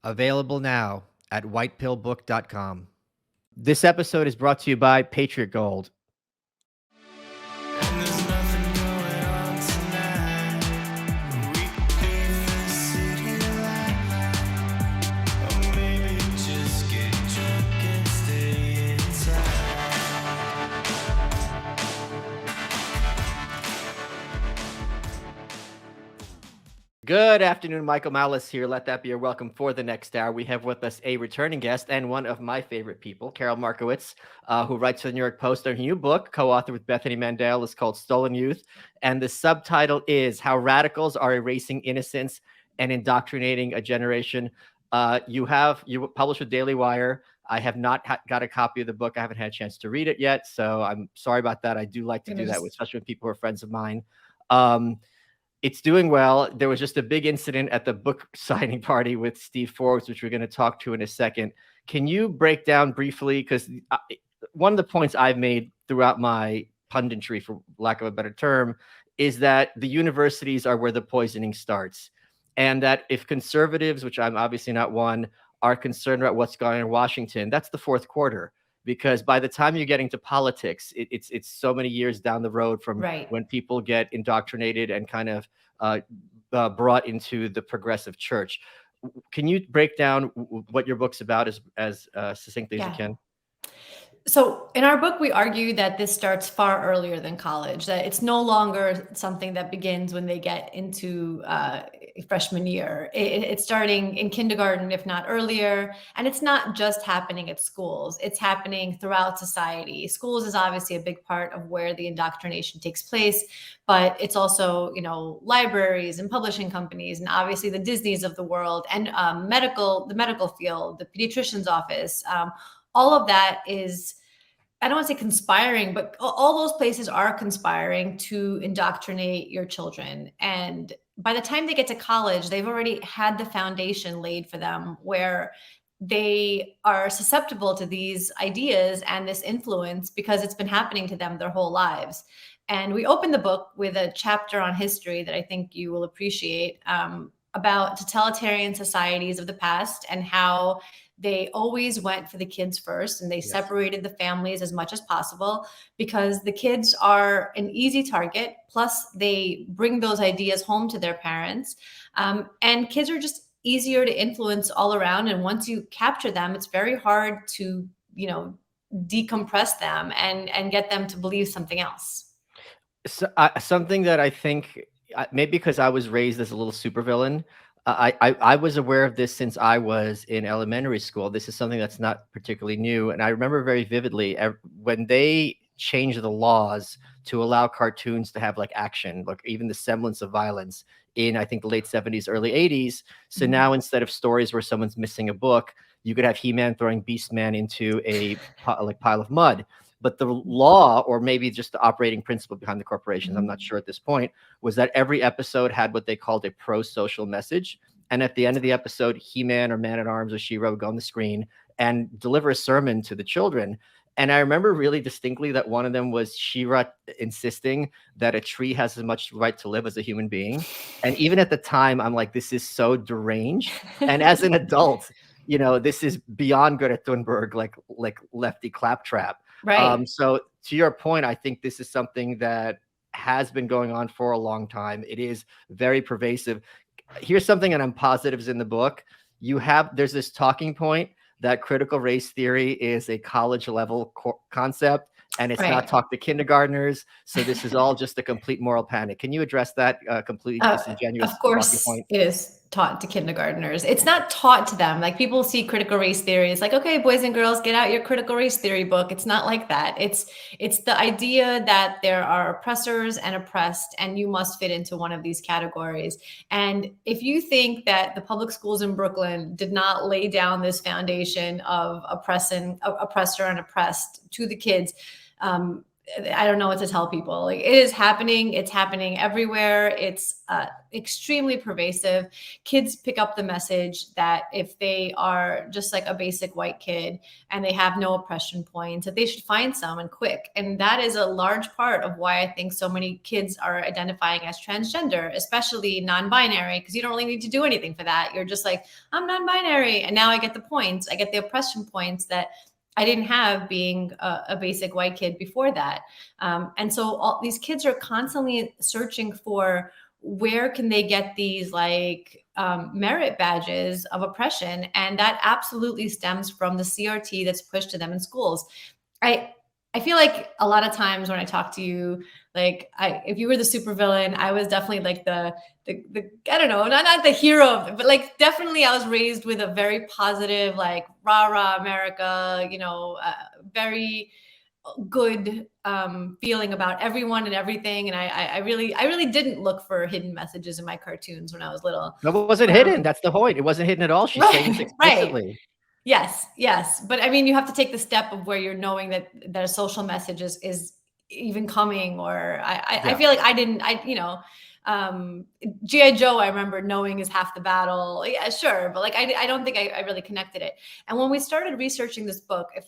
Available now at whitepillbook.com. This episode is brought to you by Patriot Gold. Good afternoon, Michael Malice here. Let that be your welcome for the next hour. We have with us a returning guest and one of my favorite people, Karol Markowicz, who writes for the New York Post. Her new book, co-authored with Bethany Mandel, is called Stolen Youth, and the subtitle is How Radicals Are Erasing Innocence and Indoctrinating a Generation. You published with Daily Wire. I have not got a copy of the book. I haven't had a chance to read it yet, so I'm sorry about that. I do like to do that, especially with people who are friends of mine. It's doing well. There was just a big incident at the book signing party with Steve Forbes, which we're going to talk to in a second. Can you break down briefly, because one of the points I've made throughout my punditry, for lack of a better term, is that the universities are where the poisoning starts. And that if conservatives, which I'm obviously not one, are concerned about what's going on in Washington, that's the fourth quarter. Because by the time you're getting to politics, it's so many years down the road from when people get indoctrinated and kind of brought into the progressive church. Can you break down what your book's about as succinctly as you can? So in our book, we argue that this starts far earlier than college, that it's no longer something that begins when they get into freshman year. It's starting in kindergarten, if not earlier. And it's not just happening at schools. It's happening throughout society. Schools is obviously a big part of where the indoctrination takes place, but it's also, libraries and publishing companies, and obviously the Disneys of the world, and the medical field, the pediatrician's office. All of that is, I don't want to say conspiring, but all those places are conspiring to indoctrinate your children. And by the time they get to college, they've already had the foundation laid for them where they are susceptible to these ideas and this influence because it's been happening to them their whole lives. And we open the book with a chapter on history that I think you will appreciate, about totalitarian societies of the past and how they always went for the kids first, and they separated the families as much as possible because the kids are an easy target. Plus, they bring those ideas home to their parents. And kids are just easier to influence all around. And once you capture them, it's very hard to, decompress them and get them to believe something else. So, something that I think, maybe because I was raised as a little supervillain, I was aware of this since I was in elementary school. This is something that's not particularly new. And I remember very vividly when they changed the laws to allow cartoons to have like action, like even the semblance of violence in, I think, the late 70s, early 80s. So now instead of stories where someone's missing a book, you could have He-Man throwing Beast-Man into a pile of mud. But the law, or maybe just the operating principle behind the corporations, I'm not sure at this point, was that every episode had what they called a pro-social message. And at the end of the episode, He-Man or Man-at-Arms or She-Ra would go on the screen and deliver a sermon to the children. And I remember really distinctly that one of them was She-Ra insisting that a tree has as much right to live as a human being. And even at the time, I'm like, this is so deranged. And as an adult, this is beyond Greta Thunberg, like lefty claptrap. Right. So to your point, I think this is something that has been going on for a long time. It is very pervasive. Here's something that I'm positive is in the book. There's this talking point that critical race theory is a college level concept, and it's not taught to kindergartners. So this is all just a complete moral panic. Can you address that completely disingenuous? Of course, it is taught to kindergartners. It's not taught to them. Like, people see critical race theory. It's like, okay, boys and girls, get out your critical race theory book. It's not like that. It's the idea that there are oppressors and oppressed, and you must fit into one of these categories. And if you think that the public schools in Brooklyn did not lay down this foundation of oppressor and oppressed to the kids, I don't know what to tell people. Like, it is happening. It's happening everywhere. It's extremely pervasive. Kids pick up the message that if they are just like a basic white kid and they have no oppression points, that they should find some and quick. And that is a large part of why I think so many kids are identifying as transgender, especially non-binary, because you don't really need to do anything for that. You're just like, I'm non-binary. And now I get the points. I get the oppression points that I didn't have being a basic white kid before that. And so all these kids are constantly searching for where can they get these like merit badges of oppression. And that absolutely stems from the CRT that's pushed to them in schools. I feel like a lot of times when I talk to you, like if you were the supervillain, I was definitely like the I don't know, not the hero, but like definitely I was raised with a very positive, like rah rah America, very good feeling about everyone and everything. And I really didn't look for hidden messages in my cartoons when I was little. No, it wasn't hidden. That's the point. It wasn't hidden at all. She's saying this Right. explicitly. Yes. But I mean, you have to take the step of where you're knowing that a social message is even coming, or I feel like G.I. Joe, I remember knowing is half the battle. Yeah, sure. But like, I don't think I really connected it. And when we started researching this book, if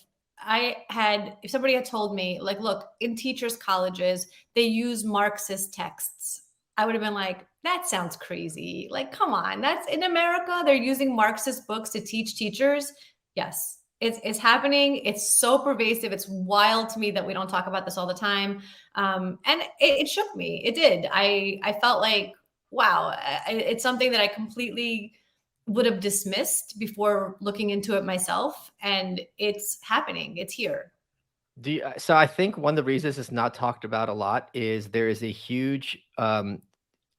somebody had told me like, look, in teachers' colleges, they use Marxist texts, I would have been like, that sounds crazy. Like, come on, that's in America. They're using Marxist books to teach teachers. Yes, it's happening. It's so pervasive. It's wild to me that we don't talk about this all the time. And it shook me. It did. I felt like, wow, it's something that I completely would have dismissed before looking into it myself. And it's happening. It's here. So I think one of the reasons it's not talked about a lot is there is a huge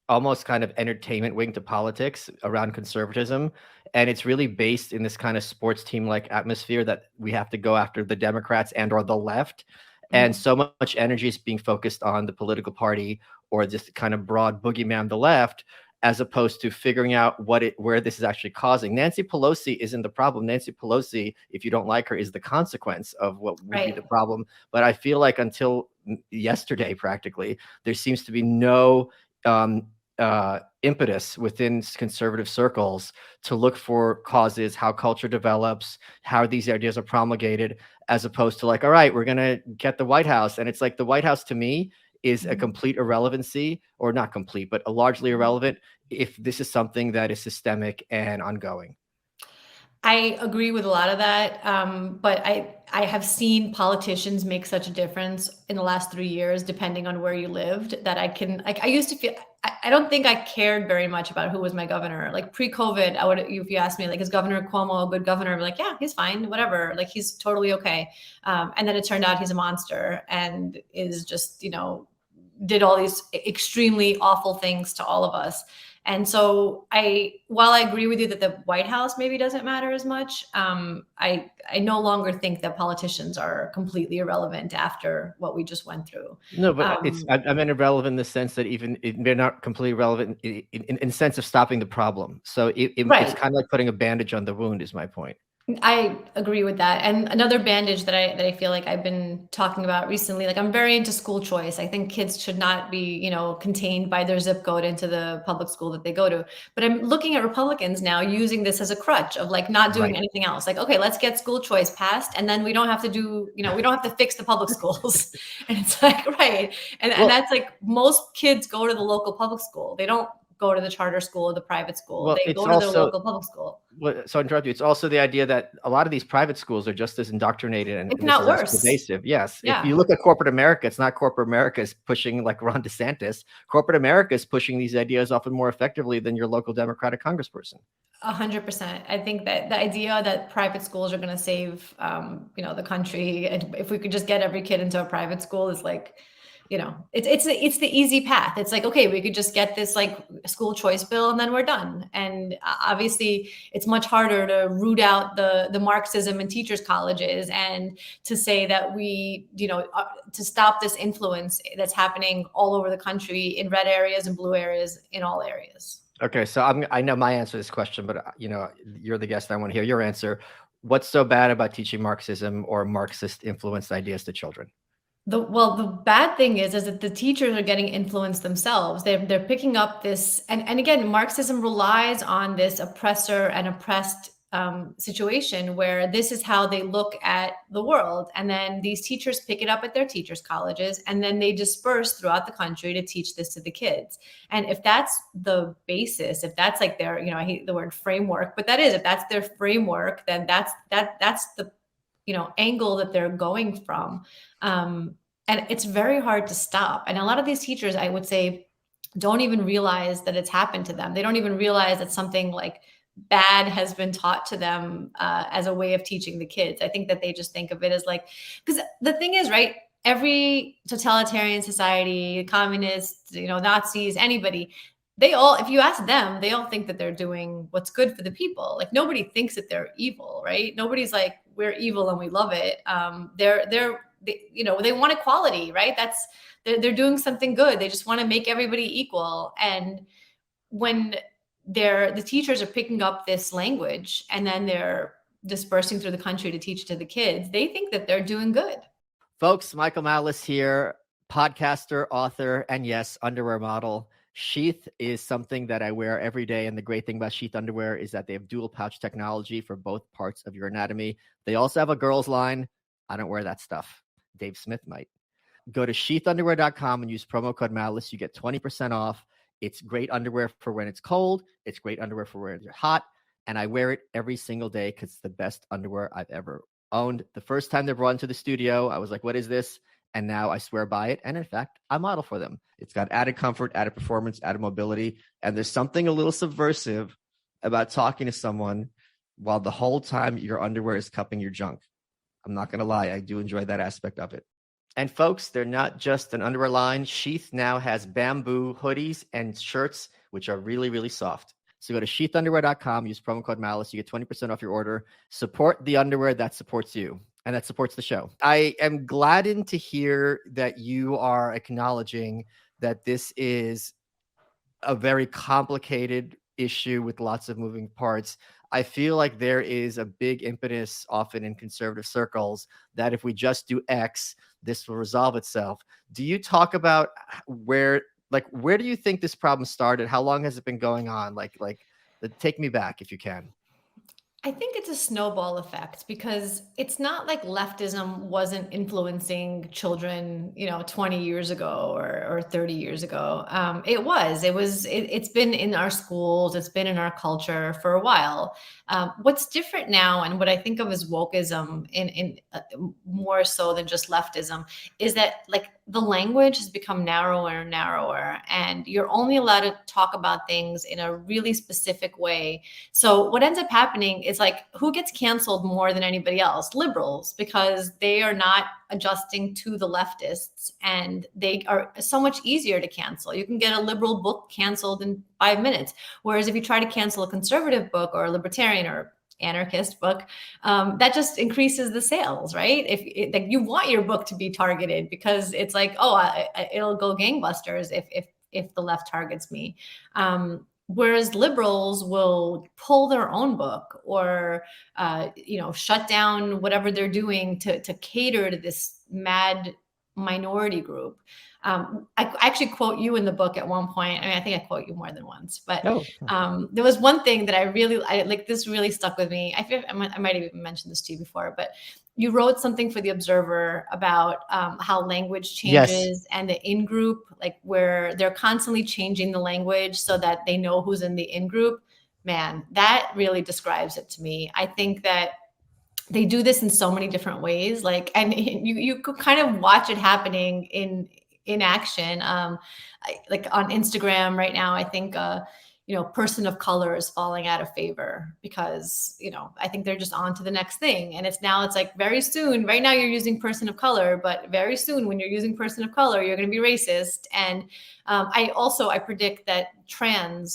almost kind of entertainment wing to politics around conservatism. And it's really based in this kind of sports team like atmosphere that we have to go after the Democrats and or the left. And so much energy is being focused on the political party or this kind of broad boogeyman, the left, as opposed to figuring out where this is actually causing. Nancy Pelosi isn't the problem. Nancy Pelosi, if you don't like her, is the consequence of what would be the problem. But I feel like until yesterday, practically, there seems to be no impetus within conservative circles to look for causes, how culture develops, how these ideas are promulgated, as opposed to like, all right, we're going to get the White House. And it's like the White House to me is a complete irrelevancy, or not complete, but a largely irrelevant if this is something that is systemic and ongoing. I agree with a lot of that. But I have seen politicians make such a difference in the last 3 years, depending on where you lived, that I used to feel, I don't think I cared very much about who was my governor. Like pre-COVID, if you asked me, like, is Governor Cuomo a good governor? I'd be like, yeah, he's fine, whatever. Like, he's totally okay. And then it turned out he's a monster and is just, did all these extremely awful things to all of us. And so while I agree with you that the White House maybe doesn't matter as much, I no longer think that politicians are completely irrelevant after what we just went through. No, but I mean irrelevant in the sense that they're not completely relevant in the sense of stopping the problem. So it's kind of like putting a bandage on the wound is my point. I agree with that. And another bandage that I feel like I've been talking about recently, like I'm very into school choice. I think kids should not be, contained by their zip code into the public school that they go to. But I'm looking at Republicans now using this as a crutch of like not doing anything else. Like, okay, let's get school choice passed. And then we don't have to do, we don't have to fix the public schools. And it's like, right. And that's like most kids go to the local public school. They don't go to the charter school or the private school. They go to the local public school. So I interrupt you. It's also the idea that a lot of these private schools are just as indoctrinated and if not worse, pervasive. Yes. Yeah. If you look at corporate America, it's not corporate America is pushing like Ron DeSantis. Corporate America is pushing these ideas often more effectively than your local Democratic congressperson. 100%. I think that the idea that private schools are going to save, the country, and if we could just get every kid into a private school is like, it's the easy path. It's like, okay, we could just get this like school choice bill and then we're done. And obviously it's much harder to root out the Marxism in teachers' colleges and to say that we, to stop this influence that's happening all over the country in red areas and blue areas, in all areas. Okay. So I know my answer to this question, but you're the guest. I want to hear your answer. What's so bad about teaching Marxism or Marxist influenced ideas to children? The bad thing is that the teachers are getting influenced themselves. They're picking up this, and again, Marxism relies on this oppressor and oppressed situation where this is how they look at the world, and then these teachers pick it up at their teachers' colleges, and then they disperse throughout the country to teach this to the kids. And if that's the basis, if that's like their, I hate the word framework, but that is, if that's their framework, then that's the angle that they're going from. And it's very hard to stop. And a lot of these teachers, I would say, don't even realize that it's happened to them. They don't even realize that something like bad has been taught to them as a way of teaching the kids. I think that they just think of it as like, because the thing is, right, every totalitarian society, communists, Nazis, anybody, they all, if you ask them, they all think that they're doing what's good for the people. Like, nobody thinks that they're evil, right? Nobody's like, we're evil and we love it. They want equality, right? They're doing something good. They just want to make everybody equal. And when the teachers are picking up this language and then they're dispersing through the country to teach to the kids, they think that they're doing good. Folks, Michael Malice here, podcaster, author, and yes, underwear model. Sheath is something that I wear every day. And the great thing about Sheath underwear is that they have dual pouch technology for both parts of your anatomy. They also have a girls line. I don't wear that stuff. Dave Smith might. Go to sheathunderwear.com and use promo code Malice. You get 20% off. It's great underwear for when it's cold. It's great underwear for when it's hot. And I wear it every single day because it's the best underwear I've ever owned. The first time they brought into the studio, I was like, what is this? And now I swear by it. And in fact, I model for them. It's got added comfort, added performance, added mobility. And there's something a little subversive about talking to someone while the whole time your underwear is cupping your junk. I'm not going to lie. I do enjoy that aspect of it. And folks, they're not just an underwear line. Sheath now has bamboo hoodies and shirts, which are really, really soft. So go to sheathunderwear.com, use promo code Malice. You get 20% off your order. Support the underwear that supports you and that supports the show. I am gladdened to hear that you are acknowledging that this is a very complicated issue with lots of moving parts. I feel like there is a big impetus often in conservative circles that if we just do X, this will resolve itself. Do you talk about where do you think this problem started? How long has it been going on? Take me back if you can. I think it's a snowball effect because it's not like leftism wasn't influencing children, 20 years ago or 30 years ago. It's been in our schools. It's been in our culture for a while. What's different now, and what I think of as wokeism in more so than just leftism, is that like the language has become narrower and narrower, and you're only allowed to talk about things in a really specific way. So what ends up happening is like, who gets canceled more than anybody else? Liberals, because they are not adjusting to the leftists, and they are so much easier to cancel. You can get a liberal book canceled in 5 minutes. Whereas if you try to cancel a conservative book or a libertarian or anarchist book, that just increases the sales, right? If you want your book to be targeted because it's like, it'll go gangbusters if the left targets me. Whereas liberals will pull their own book or, shut down whatever they're doing to cater to this mad minority group. I actually quote you in the book at one point. I mean, I think I quote you more than once, but there was one thing that I like. This really stuck with me. I might have even mentioned this to you before, but you wrote something for The Observer about how language changes and the in-group, like where they're constantly changing the language so that they know who's in the in-group. Man, that really describes it to me. I think that they do this in so many different ways, and you could kind of watch it happening in action. Like on Instagram right now, I think person of color is falling out of favor because I think they're just on to the next thing. And it's like very soon, right now you're using person of color, but very soon when you're using person of color, you're going to be racist. And I predict that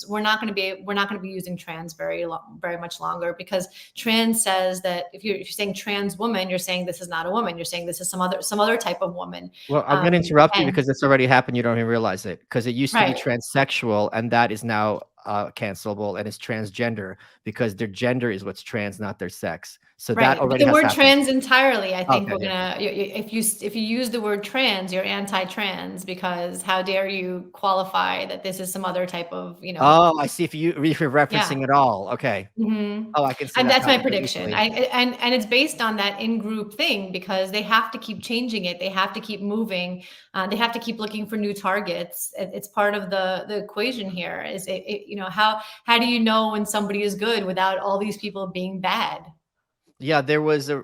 we're not going to be using trans very much longer, because trans says that if you're saying trans woman, you're saying this is not a woman. You're saying this is some other type of woman. Well, I'm going to interrupt you because it's already happened. You don't even realize it, because it used to be transsexual, and that is now cancelable, and is transgender, because their gender is what's trans, not their sex. So Right. that But already the has word happened. trans entirely, I think Okay, we're yeah. gonna, if you use the word trans, you're anti-trans, because how dare you qualify that this is some other type of, Oh, I see. If you're yeah. referencing it all, okay. Mhm. Oh, I can see And that that's my coming very prediction. easily. And it's based on that in-group thing, because they have to keep changing it. They have to keep moving. They have to keep looking for new targets. It's part of the equation here. Is how do you know when somebody is good without all these people being bad? Yeah, there was a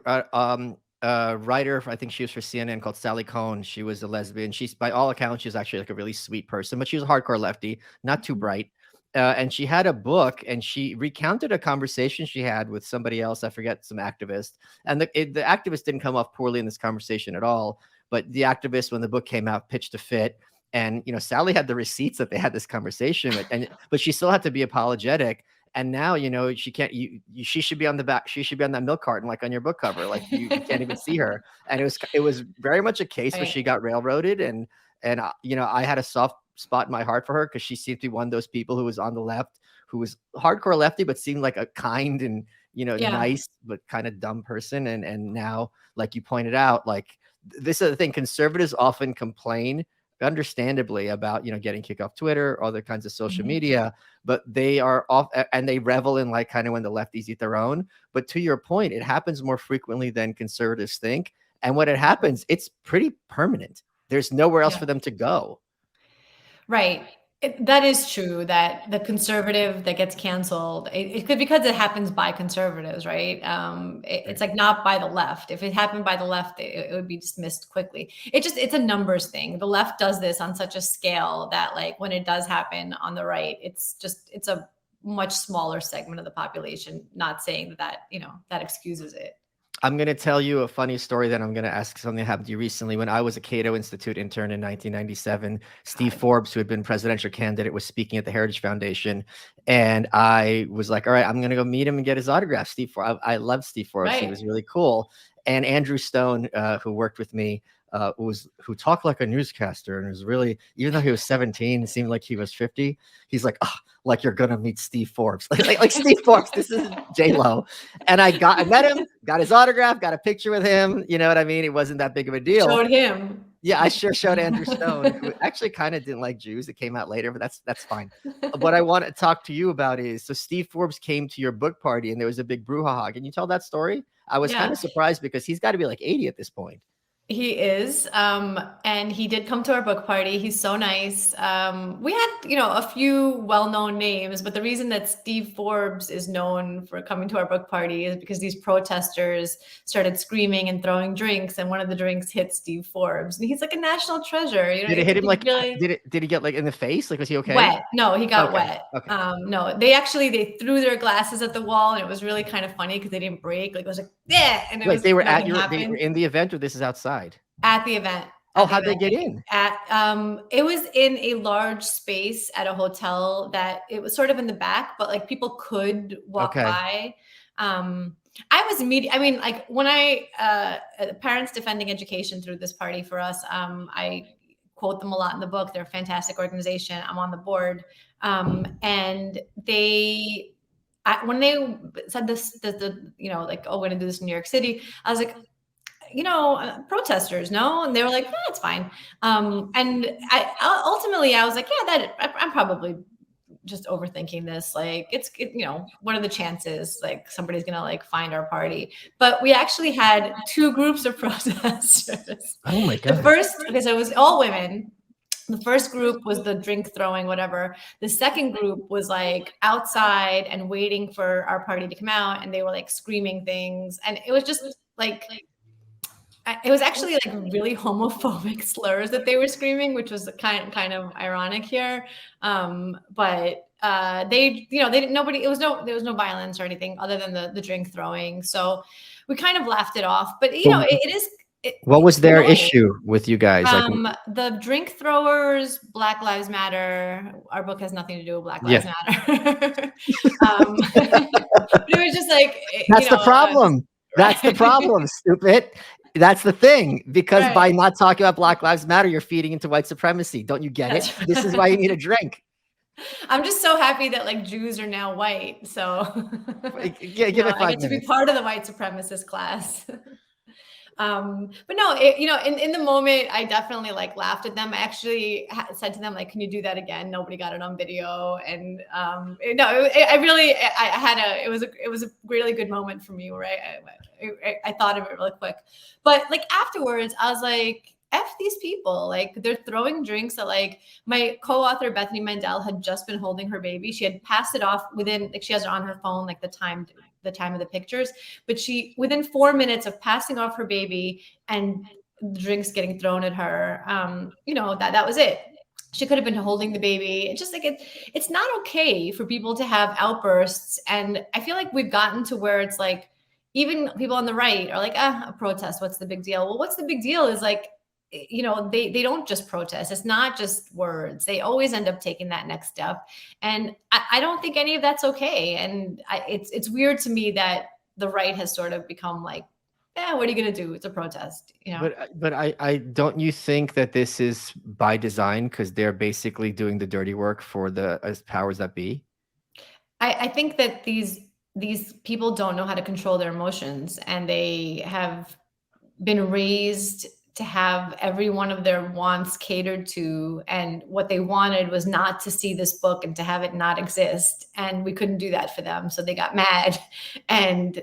writer, I think she was for CNN, called Sally Cohn. She was a lesbian. She's, by all accounts, she's actually like a really sweet person, but she was a hardcore lefty, not too bright. And she had a book, and she recounted a conversation she had with somebody else. I forget, some activist. And the activist didn't come off poorly in this conversation at all. But the activist, when the book came out, pitched a fit. And Sally had the receipts that they had this conversation, but she still had to be apologetic. And now, she can't, she should be on the back. She should be on that milk carton, like on your book cover. Like you can't even see her. And it was very much a case where Right. she got railroaded. And I had a soft spot in my heart for her, because she seemed to be one of those people who was on the left, who was hardcore lefty, but seemed like a kind and, Yeah. nice, but kind of dumb person. And now, like you pointed out, like, this is the thing. Conservatives often complain, understandably, about getting kicked off Twitter or other kinds of social Mhm. media, but they are off, and they revel in, like, kind of when the lefties eat their own. But to your point, it happens more frequently than conservatives think, and when it happens, it's pretty permanent. There's nowhere else Yeah. for them to go. Right. That is true, that the conservative that gets canceled, it could, because it happens by conservatives, right? It's like not by the left. If it happened by the left, it would be dismissed quickly. It's a numbers thing. The left does this on such a scale that, like, when it does happen on the right, it's a much smaller segment of the population. Not saying that excuses it. I'm going to tell you a funny story, then I'm going to ask something that happened to you recently. When I was a Cato Institute intern in 1997, Steve God. Forbes, who had been presidential candidate, was speaking at the Heritage Foundation. And I was like, all right, I'm going to go meet him and get his autograph. Steve Forbes, I love Steve Forbes. He Right. was really cool. And Andrew Stone, who worked with me, who talked like a newscaster, and was really, even though he was 17, it seemed like he was 50. He's like, oh, like you're gonna meet Steve Forbes, like Steve Forbes. This is J-Lo. And I met him, got his autograph, got a picture with him. You know what I mean? It wasn't that big of a deal. Showed him. Yeah, I sure showed Andrew Stone, who actually kind of didn't like Jews. It came out later, but that's fine. What I want to talk to you about is, so Steve Forbes came to your book party, and there was a big brouhaha. Can you tell that story? I was kind Yeah. of surprised, because he's got to be like 80 at this point. He is, and he did come to our book party. He's so nice. We had, a few well-known names, but the reason that Steve Forbes is known for coming to our book party is because these protesters started screaming and throwing drinks, and one of the drinks hit Steve Forbes, and he's like a national treasure. Did it hit him like? Really Did he get like in the face? Like, was he okay? wet. No, he got Okay. wet. Okay. No, they threw their glasses at the wall, and it was really kind of funny because they didn't break. Like, it was like, yeah, and Wait, they were nothing they were in the event, or this is outside? at the event. Oh, how'd they get in? It was in a large space at a hotel that it was sort of in the back, but like people could walk by. I was I mean, like when Parents Defending Education threw this party for us. I quote them a lot in the book. They're a fantastic organization. I'm on the board. And when they said this, like, oh, we're going to do this in New York City, I was like, protesters, no? And they were like, it's fine. And ultimately I was like, I'm probably just overthinking this. Like, what are the chances like somebody's going to like find our party? But we actually had two groups of protesters. Oh my God. Because it was all women. The first group was the drink throwing, whatever. The second group was like outside and waiting for our party to come out. And they were like screaming things. And it was just like, it was actually like really homophobic slurs that they were screaming, which was kind of ironic here. But they didn't, there was no violence or anything other than the drink throwing. So we kind of laughed it off, but it is. What was their issue with you guys? The drink throwers, Black Lives Matter. Our book has nothing to do with Black Lives Matter. It was just like, that's the problem. That's the problem, stupid. That's the thing, because by not talking about Black Lives Matter, you're feeding into white supremacy. Don't you get it? This is why you need a drink. I'm just so happy that like Jews are now white. So, Give it I 5 get to be minutes. part of the white supremacist class. But no, in the moment, I definitely like laughed at them. I actually said to them, like, can you do that again? Nobody got it on video. And, it was a really good moment for me, where I thought of it really quick. But like afterwards, I was like, F these people. Like, they're throwing drinks at, like, my co-author Bethany Mandel had just been holding her baby. She had passed it off within, like, she has it on her phone, like the time of the pictures. But she, within 4 minutes of passing off her baby and drinks getting thrown at her, that was it. She could have been holding the baby. It's just like it's not okay for people to have outbursts. And I feel like we've gotten to where it's like, even people on the right are like, a protest, what's the big deal? Well, what's the big deal is like, they don't just protest. It's not just words. They always end up taking that next step. And I don't think any of that's okay. And it's weird to me that the right has sort of become like, what are you going to do? It's a protest, But I don't you think that this is by design, because they're basically doing the dirty work for the powers that be? I think that these people don't know how to control their emotions, and they have been raised to have every one of their wants catered to, and what they wanted was not to see this book and to have it not exist, and we couldn't do that for them, so they got mad. And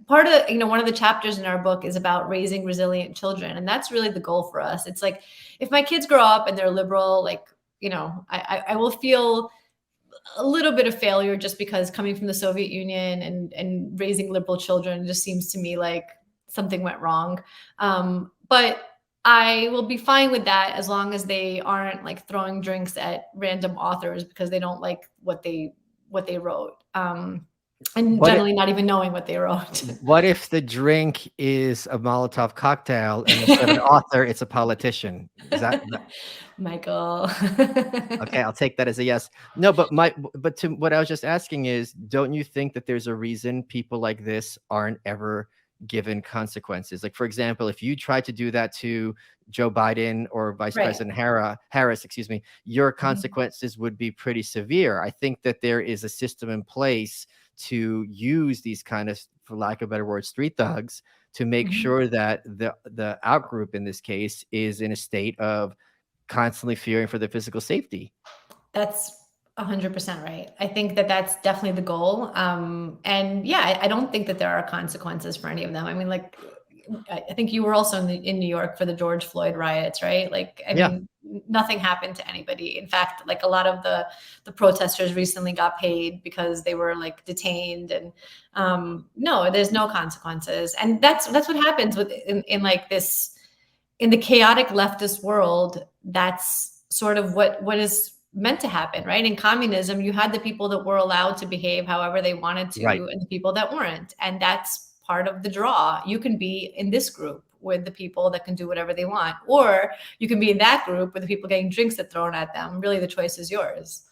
part of one of the chapters in our book is about raising resilient children, and that's really the goal for us. It's like, if my kids grow up and they're liberal, like, I will feel a little bit of failure, just because coming from the Soviet Union and raising liberal children just seems to me like something went wrong. But I will be fine with that, as long as they aren't like throwing drinks at random authors because they don't like what they wrote. And generally not even knowing what they wrote. What if the drink is a Molotov cocktail and instead of an author, it's a politician? Is that Michael? okay? I'll take that as a yes. No, but to what I was just asking is, don't you think that there's a reason people like this aren't ever given consequences? Like, for example, if you try to do that to Joe Biden or Vice Right. President Harris, your consequences would be pretty severe. I think that there is a system in place to use these kind of, for lack of a better word, street thugs, to make sure that the outgroup in this case is in a state of constantly fearing for their physical safety. That's 100% right. I think that that's definitely the goal. And yeah, I don't think that there are consequences for any of them. I mean, like, I think you were also in New York for the George Floyd riots, right? Like, I mean, nothing happened to anybody. In fact, like, a lot of the protesters recently got paid because they were like detained, and no, there's no consequences. And that's what happens in like this, in the chaotic leftist world. That's sort of what is meant to happen, right? In communism, you had the people that were allowed to behave however they wanted to, Right. and the people that weren't. And that's part of the draw. You can be in this group with the people that can do whatever they want, or you can be in that group with the people getting drinks thrown at them. Really, the choice is yours.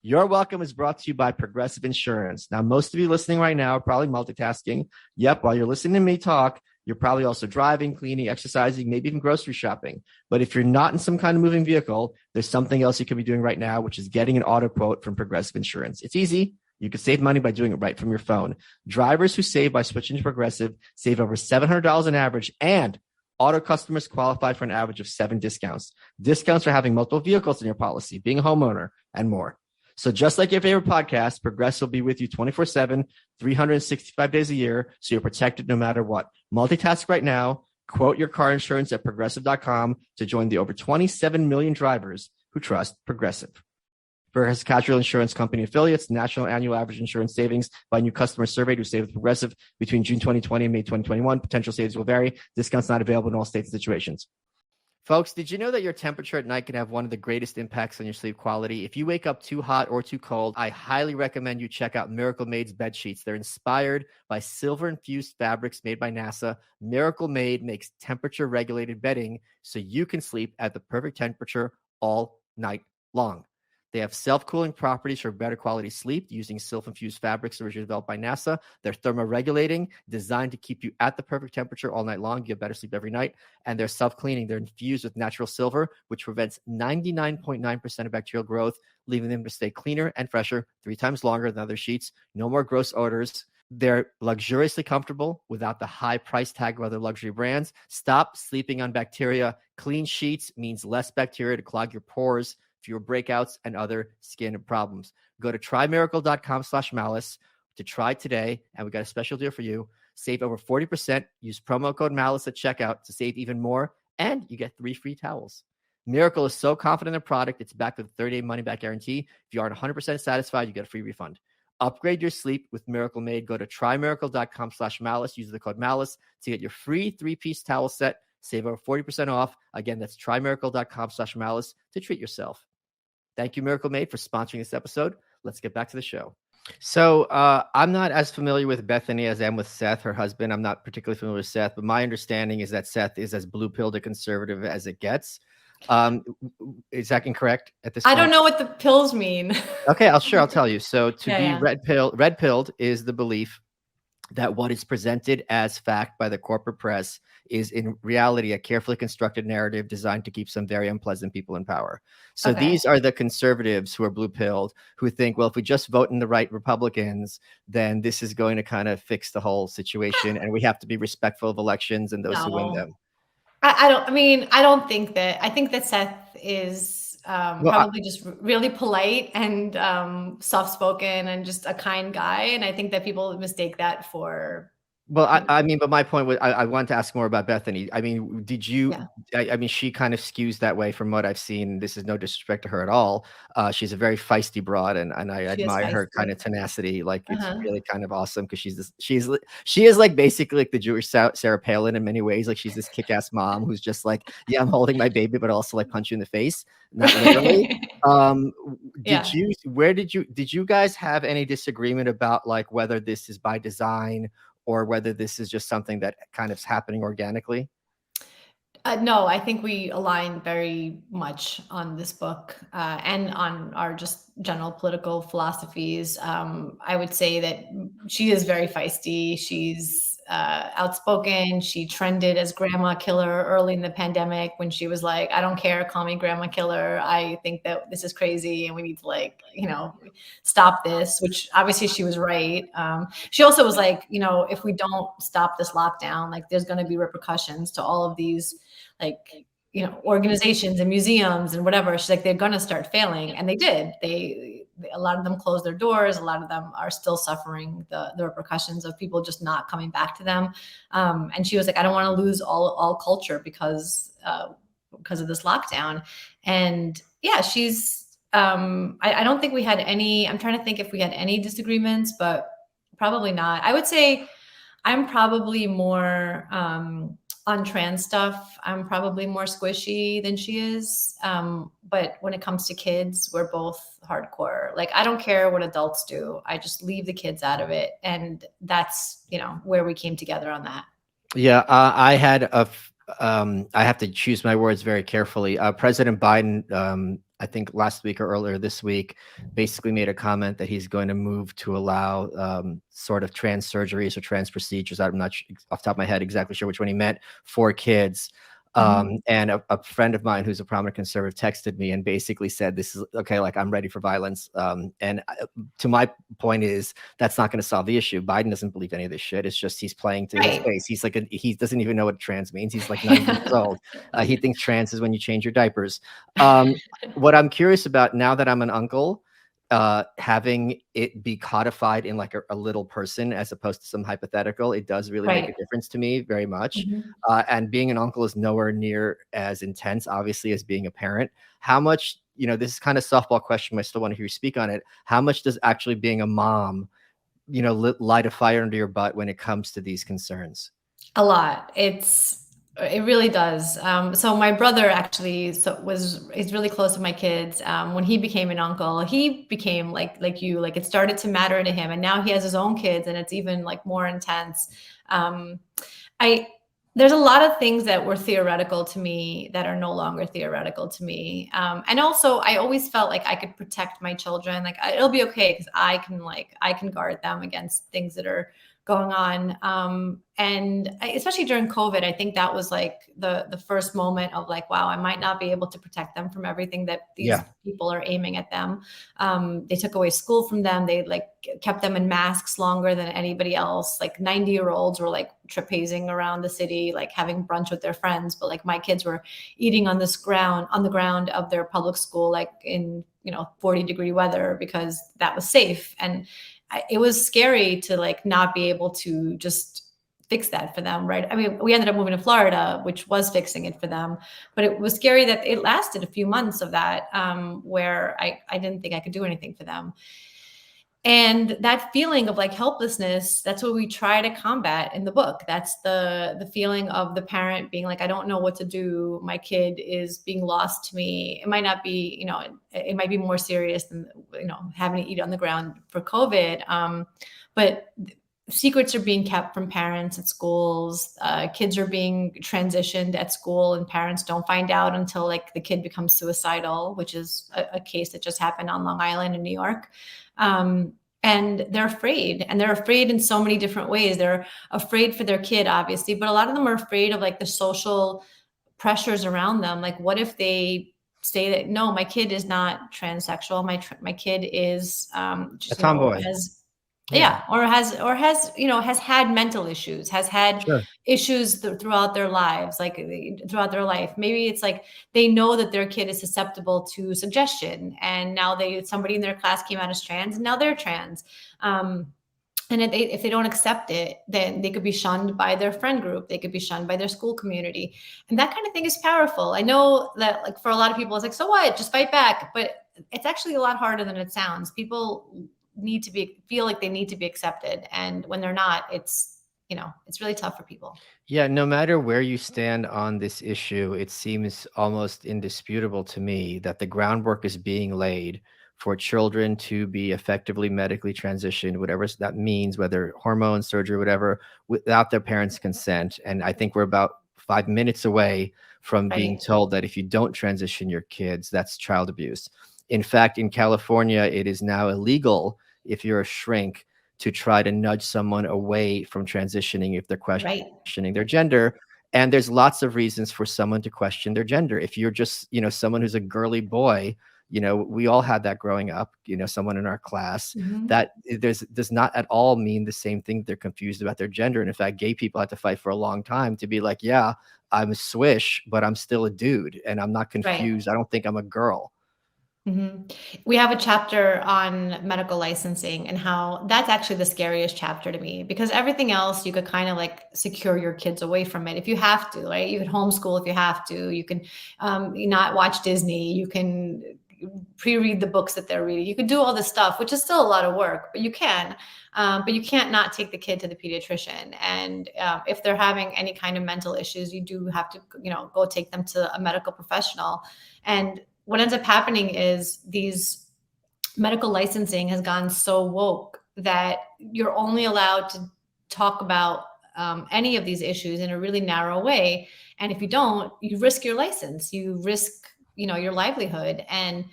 Your Welcome is brought to you by Progressive Insurance. Now, most of you listening right now are probably multitasking. Yep, while you're listening to me talk, you're probably also driving, cleaning, exercising, maybe even grocery shopping. But if you're not in some kind of moving vehicle, there's something else you could be doing right now, which is getting an auto quote from Progressive Insurance. It's easy. You can save money by doing it right from your phone. Drivers who save by switching to Progressive save over $700 on average, and auto customers qualify for an average of 7 discounts. Discounts for having multiple vehicles in your policy, being a homeowner, and more. So just like your favorite podcast, Progressive will be with you 24/7, 365 days a year, so you're protected no matter what. Multitask right now. Quote your car insurance at Progressive.com to join the over 27 million drivers who trust Progressive. For his casual insurance company affiliates, national annual average insurance savings by new customers surveyed who saved with Progressive between June 2020 and May 2021. Potential savings will vary. Discounts not available in all states and situations. Folks, did you know that your temperature at night can have one of the greatest impacts on your sleep quality? If you wake up too hot or too cold, I highly recommend you check out Miracle Made's bed sheets. They're inspired by silver-infused fabrics made by NASA. Miracle Made makes temperature-regulated bedding so you can sleep at the perfect temperature all night long. They have self-cooling properties for better quality sleep using silk-infused fabrics originally developed by NASA. They're thermoregulating, designed to keep you at the perfect temperature all night long. You get better sleep every night. And they're self-cleaning. They're infused with natural silver, which prevents 99.9% of bacterial growth, leaving them to stay cleaner and fresher 3 times longer than other sheets. No more gross odors. They're luxuriously comfortable without the high price tag of other luxury brands. Stop sleeping on bacteria. Clean sheets means less bacteria to clog your pores, fewer breakouts, and other skin problems. Go to trymiracle.com/malice to try today, and we got a special deal for you. Save over 40%. Use promo code malice at checkout to save even more, and you get 3 free towels. Miracle is so confident in their product, it's backed with a 30-day money-back guarantee. If you aren't 100% satisfied, you get a free refund. Upgrade your sleep with Miracle Made. Go to trymiracle.com/malice. Use the code malice to get your free 3-piece towel set. Save over 40% off. Again, that's trymiracle.com/malice to treat yourself. Thank you, Miracle Made, for sponsoring this episode. Let's get back to the show. So I'm not as familiar with Bethany as I am with Seth, her husband. I'm not particularly familiar with Seth, but my understanding is that Seth is as blue-pilled a conservative as it gets. Is that incorrect at this point? I don't know what the pills mean. Okay, I'll tell you. So to be Yeah. red-pilled is the belief that what is presented as fact by the corporate press is in reality a carefully constructed narrative designed to keep some very unpleasant people in power. So Okay. these are the conservatives who are blue-pilled, who think, well, if we just vote in the right Republicans, then this is going to kind of fix the whole situation, and we have to be respectful of elections and those who win them. I don't think that. I think that Seth is probably just really polite and soft-spoken and just a kind guy. And I think that people mistake that for. Well, I mean, but my point was, I wanted to ask more about Bethany. I mean, did you? Yeah. I mean, she kind of skews that way from what I've seen. This is no disrespect to her at all. She's a very feisty broad, and I admire her kind of tenacity. Like it's really kind of awesome because she is like basically like the Jewish Sarah Palin in many ways. Like she's this kick-ass mom who's just like, yeah, I'm holding my baby, but also like punch you in the face, not literally. Did you guys have any disagreement about like whether this is by design or whether this is just something that kind of is happening organically? No, I think we align very much on this book and on our just general political philosophies. I would say that she is very feisty. She's outspoken. She trended as Grandma Killer early in the pandemic when she was like, I don't care, call me Grandma Killer. I think that this is crazy and we need to stop this, which obviously she was right. She also was like, if we don't stop this lockdown, like there's going to be repercussions to all of these organizations and museums and whatever. She's like, they're going to start failing. And they did. A lot of them closed their doors. A lot of them are still suffering the repercussions of people just not coming back to them. And she was like, I don't want to lose all culture because of this lockdown. And yeah, she's, I don't think we had any, I'm trying to think if we had any disagreements, but probably not. I would say I'm probably more, on trans stuff, I'm probably more squishy than she is. But when it comes to kids, we're both hardcore. Like, I don't care what adults do. I just leave the kids out of it. And that's, where we came together on that. Yeah, I have to choose my words very carefully. President Biden, I think last week or earlier this week, basically made a comment that he's going to move to allow sort of trans surgeries or trans procedures. I'm not off the top of my head exactly sure which one he meant for kids. And a friend of mine who's a prominent conservative texted me and basically said, this is okay, like I'm ready for violence. And to my point is that's not going to solve the issue. Biden doesn't believe any of this shit. It's just he's playing to his face. He's like, he doesn't even know what trans means. He's like 9 years old. He thinks trans is when you change your diapers. What I'm curious about now that I'm an uncle, having it be codified in like a little person as opposed to some hypothetical, it does really make a difference to me very much. And being an uncle is nowhere near as intense, obviously, as being a parent. How much, this is kind of softball question, but I still want to hear you speak on it. How much does actually being a mom, light a fire under your butt when it comes to these concerns? A lot. It really does. So my brother actually is really close to my kids. When he became an uncle, he became like you, like it started to matter to him. And now he has his own kids and it's even like more intense. There's a lot of things that were theoretical to me that are no longer theoretical to me. And also, I always felt like I could protect my children. Like it'll be okay because I can guard them against things that are going on. Especially during COVID, I think that was like the first moment of like, wow, I might not be able to protect them from everything that these people are aiming at them. They took away school from them. They like kept them in masks longer than anybody else. Like 90-year-olds were like trapezing around the city, like having brunch with their friends. But like my kids were eating on the ground of their public school, like in 40-degree weather, because that was safe. And it was scary to like not be able to just fix that for them, right? I mean, we ended up moving to Florida, which was fixing it for them, but it was scary that it lasted a few months of that, where I didn't think I could do anything for them. And that feeling of like helplessness, that's what we try to combat in the book. That's the feeling of the parent being like, I don't know what to do. My kid is being lost to me. It might not be, it might be more serious than, having to eat on the ground for COVID. But secrets are being kept from parents at schools. Kids are being transitioned at school and parents don't find out until like the kid becomes suicidal, which is a case that just happened on Long Island in New York. And they're afraid in so many different ways. They're afraid for their kid, obviously, but a lot of them are afraid of like the social pressures around them. Like, what if they say that, no, my kid is not transsexual. My kid is, A tomboy. or has had mental issues, has had issues throughout their lives, like throughout their life. Maybe it's like they know that their kid is susceptible to suggestion, and now somebody in their class came out as trans, and now they're trans. And if they don't accept it, then they could be shunned by their friend group. They could be shunned by their school community. And that kind of thing is powerful. I know that like for a lot of people, it's like, so what? Just fight back. But it's actually a lot harder than it sounds. People feel like they need to be accepted. And when they're not, it's really tough for people. Yeah, no matter where you stand on this issue, it seems almost indisputable to me that the groundwork is being laid for children to be effectively medically transitioned, whatever that means, whether hormone surgery, whatever, without their parents' consent. And I think we're about 5 minutes away from being told that if you don't transition your kids, that's child abuse. In fact, in California, it is now illegal if you're a shrink to try to nudge someone away from transitioning if they're questioning their gender. And there's lots of reasons for someone to question their gender. If you're just, someone who's a girly boy, we all had that growing up, someone in our class, that does not at all mean the same thing. They're confused about their gender. And in fact, gay people had to fight for a long time to be like, yeah, I'm a swish, but I'm still a dude and I'm not confused. I don't think I'm a girl. We have a chapter on medical licensing and how that's actually the scariest chapter to me, because everything else you could kind of like secure your kids away from it if you have to, right? You can homeschool if you have to. You can not watch Disney. You can pre-read the books that they're reading. You could do all this stuff, which is still a lot of work, but you can. But you can't not take the kid to the pediatrician. And if they're having any kind of mental issues, you do have to, go take them to a medical professional. And what ends up happening is these medical licensing has gone so woke that you're only allowed to talk about any of these issues in a really narrow way. And if you don't, you risk your license, you risk, your livelihood. And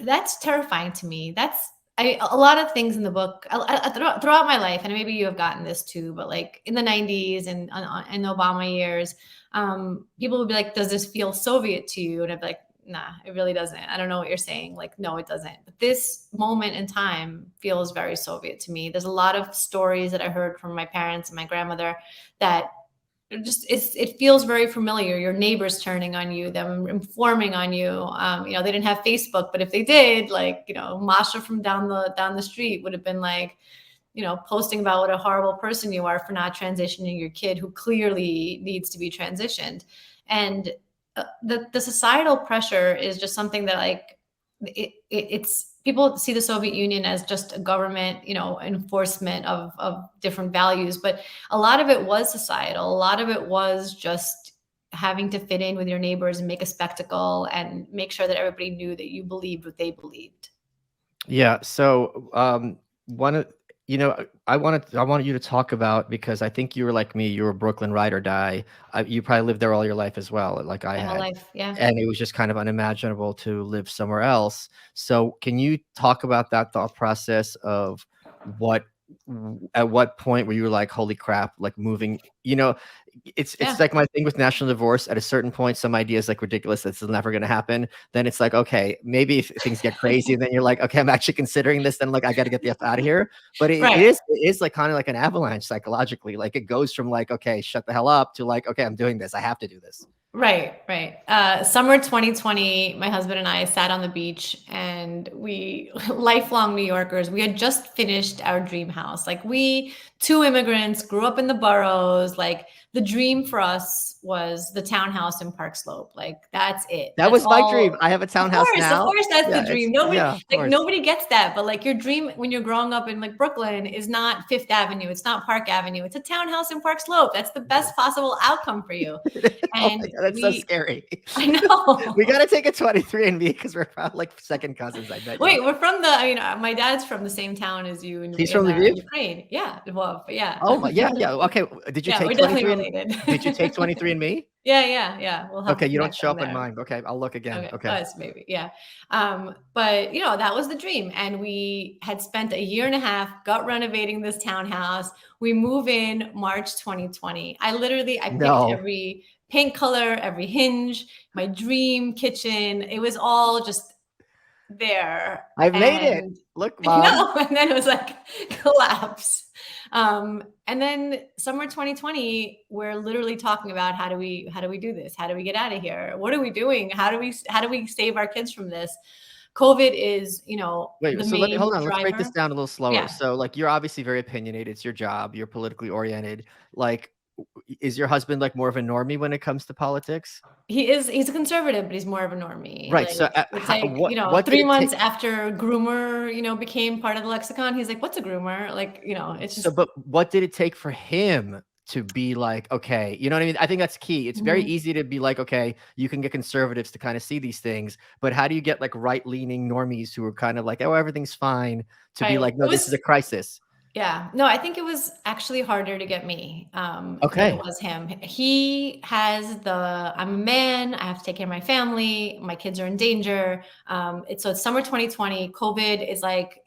that's terrifying to me. A lot of things in the book throughout my life, and maybe you have gotten this too, but like in the 90s and in the Obama years, people would be like, does this feel Soviet to you? And I'd be like, nah, it really doesn't. I don't know what you're saying. Like, no, it doesn't. But this moment in time feels very Soviet to me. There's a lot of stories that I heard from my parents and my grandmother that it feels very familiar. Your neighbors turning on you, them informing on you. They didn't have Facebook, but if they did, like, Masha from down the street would have been like, posting about what a horrible person you are for not transitioning your kid who clearly needs to be transitioned. And the societal pressure is just something that like it's people see the Soviet Union as just a government, enforcement of different values, but a lot of it was societal. A lot of it was just having to fit in with your neighbors and make a spectacle and make sure that everybody knew that you believed what they believed. Yeah. So I wanted you to talk about, because I think you were like me, you were Brooklyn ride or die. You probably lived there all your life as well, like I My whole had. life. Yeah. And it was just kind of unimaginable to live somewhere else. So can you talk about that thought process of what, at what point were you like, holy crap, like moving, it's Yeah. like my thing with national divorce. At a certain point, some ideas like ridiculous, this is never going to happen. Then it's like, okay, maybe if things get crazy, then you're like, okay, I'm actually considering this. Then like, I got to get the F out of here. But it Right. is like kind of like an avalanche psychologically. Like it goes from like, okay, shut the hell up, to like, okay, I'm doing this. I have to do this. Right, right. Summer 2020, my husband and I sat on the beach, and we, lifelong New Yorkers, we had just finished our dream house. Like, we, two immigrants, grew up in the boroughs. Like, the dream for us was the townhouse in Park Slope. Like, that's it. That That's was my dream. all. I have a townhouse Of now. course, that's the Yeah, dream. Nobody, yeah, of like, course. nobody gets that. But like, your dream when you're growing up in like Brooklyn is not Fifth Avenue. It's not Park Avenue. It's a townhouse in Park Slope. That's the best possible outcome for you. Oh my And God, that's so scary. I know. We got to take a 23andMe because we're probably like second cousins, I bet Wait, you. we're from my dad's from the same town as you He's from Lviv? Ukraine. Yeah. Well, yeah. Oh my, yeah, yeah. Okay. Did you Yeah, take we're definitely 23 and related. did you take 23andMe? Yeah, yeah, yeah. We'll have Okay, to you don't connect show on up on there. mine. Okay, I'll look again. Okay, Okay. us maybe, yeah. But that was the dream, and we had spent a year and a half gut renovating this townhouse. We move in March 2020. I picked No, every paint color, every hinge, my dream kitchen. It was all just there, I made it. and Look, I mom. know, and then it was like collapse. And then summer 2020, we're literally talking about how do we do this? How do we get out of here? What are we doing? How do we save our kids from this? COVID is, Wait, the so main hold on. Let's break this driver. down a little slower. Yeah. So, like, you're obviously very opinionated. It's your job. You're politically oriented. Like, is your husband like more of a normie when it comes to politics? He's a conservative, but he's more of a normie. Right. Like, So, it's like, what did 3 it take? months after groomer, became part of the lexicon, he's like, "What's a groomer?" Like, it's So, just. but what did it take for him to be like, okay, you know what I mean? I think that's key. It's very Mhm. easy to be like, okay, you can get conservatives to kind of see these things, but how do you get like right-leaning normies who are kind of like, oh, everything's fine, to be Right. like, It no, this is was a crisis? Yeah. No, I think it was actually harder to get me, than it Okay. was him. He has I'm a man, I have to take care of my family, my kids are in danger. It's summer 2020. COVID is like,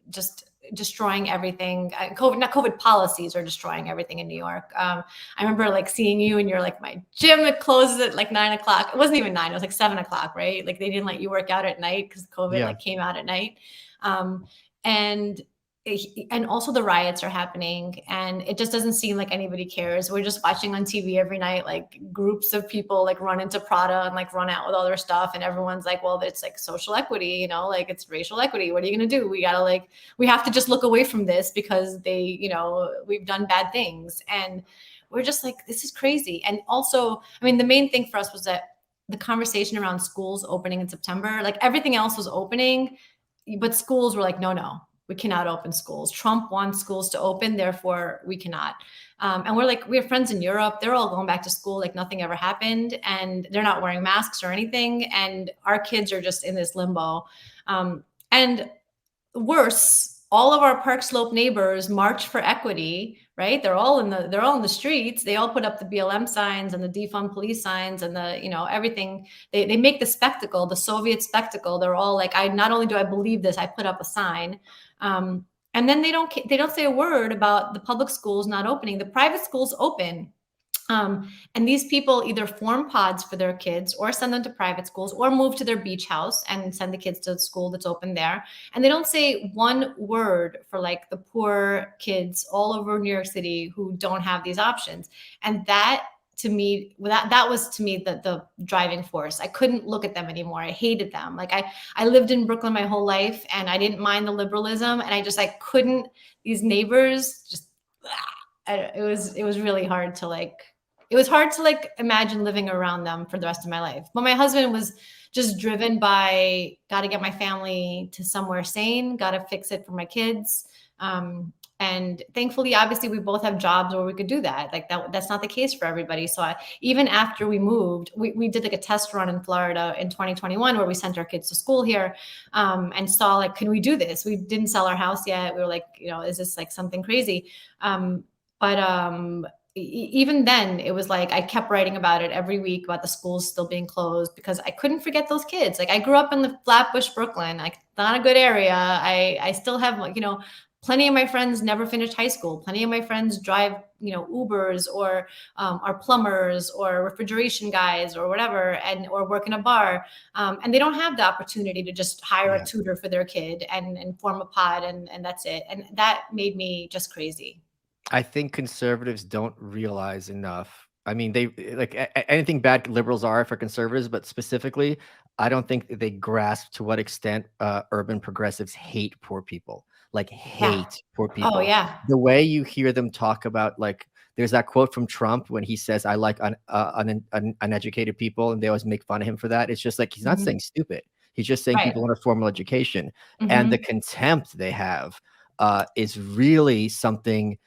just destroying everything. Not COVID policies are destroying everything in New York. I remember like seeing you, and you're like, my gym, it closes at like 9 o'clock. It wasn't even 9, it was like 7 o'clock, right? Like, they didn't let you work out at night because COVID Yeah. like came out at night. Um, and and also the riots are happening, and it just doesn't seem like anybody cares. We're just watching on TV every night, like groups of people like run into Prada and like run out with all their stuff, and everyone's like, well, it's like social equity, like it's racial equity. What are you going to do? We have to just look away from this because we've done bad things, and we're just like, this is crazy. And also, I mean, the main thing for us was that the conversation around schools opening in September, like everything else was opening, but schools were like, no, we cannot open schools. Trump wants schools to open, therefore we cannot. And we have friends in Europe. They're all going back to school like nothing ever happened, and they're not wearing masks or anything. And our kids are just in this limbo. And worse, all of our Park Slope neighbors march for equity, right? They're all in the streets. They all put up the BLM signs and the defund police signs and the, everything. They make the spectacle, the Soviet spectacle. They're all like, not only do I believe this, I put up a sign. And then they don't say a word about the public schools not opening. The private schools open. And these people either form pods for their kids or send them to private schools or move to their beach house and send the kids to a school that's open there. And they don't say one word for like the poor kids all over New York City who don't have these options. And that, to me, that was to me the driving force. I couldn't look at them anymore. I hated them. Like, I lived in Brooklyn my whole life, and I didn't mind the liberalism, and I couldn't. These neighbors just, it was really hard to like. It was hard to like imagine living around them for the rest of my life. But my husband was just driven by, got to get my family to somewhere sane, got to fix it for my kids. And thankfully, obviously, we both have jobs where we could do that. Like that's not the case for everybody. So even after we moved, we did like a test run in Florida in 2021 where we sent our kids to school here, and saw like, can we do this? We didn't sell our house yet. We were like, is this like something crazy? But even then, it was like I kept writing about it every week about the schools still being closed because I couldn't forget those kids. Like I grew up in the Flatbush, Brooklyn, like not a good area. I still have plenty of my friends never finished high school. Plenty of my friends drive, Ubers or are plumbers or refrigeration guys or whatever, or work in a bar, and they don't have the opportunity to just hire a tutor for their kid and form a pod and that's it. And that made me just crazy. I think conservatives don't realize enough. I mean, they like anything bad liberals are for conservatives, but specifically, I don't think they grasp to what extent urban progressives hate poor people, like Yeah. hate poor Oh people. yeah. The way you hear them talk about, like, there's that quote from Trump when he says, "I like uneducated people," and they always make fun of him for that. It's just like he's not Mhm. saying stupid. He's just saying Right. people want a formal education, and the Mhm. contempt they have is really something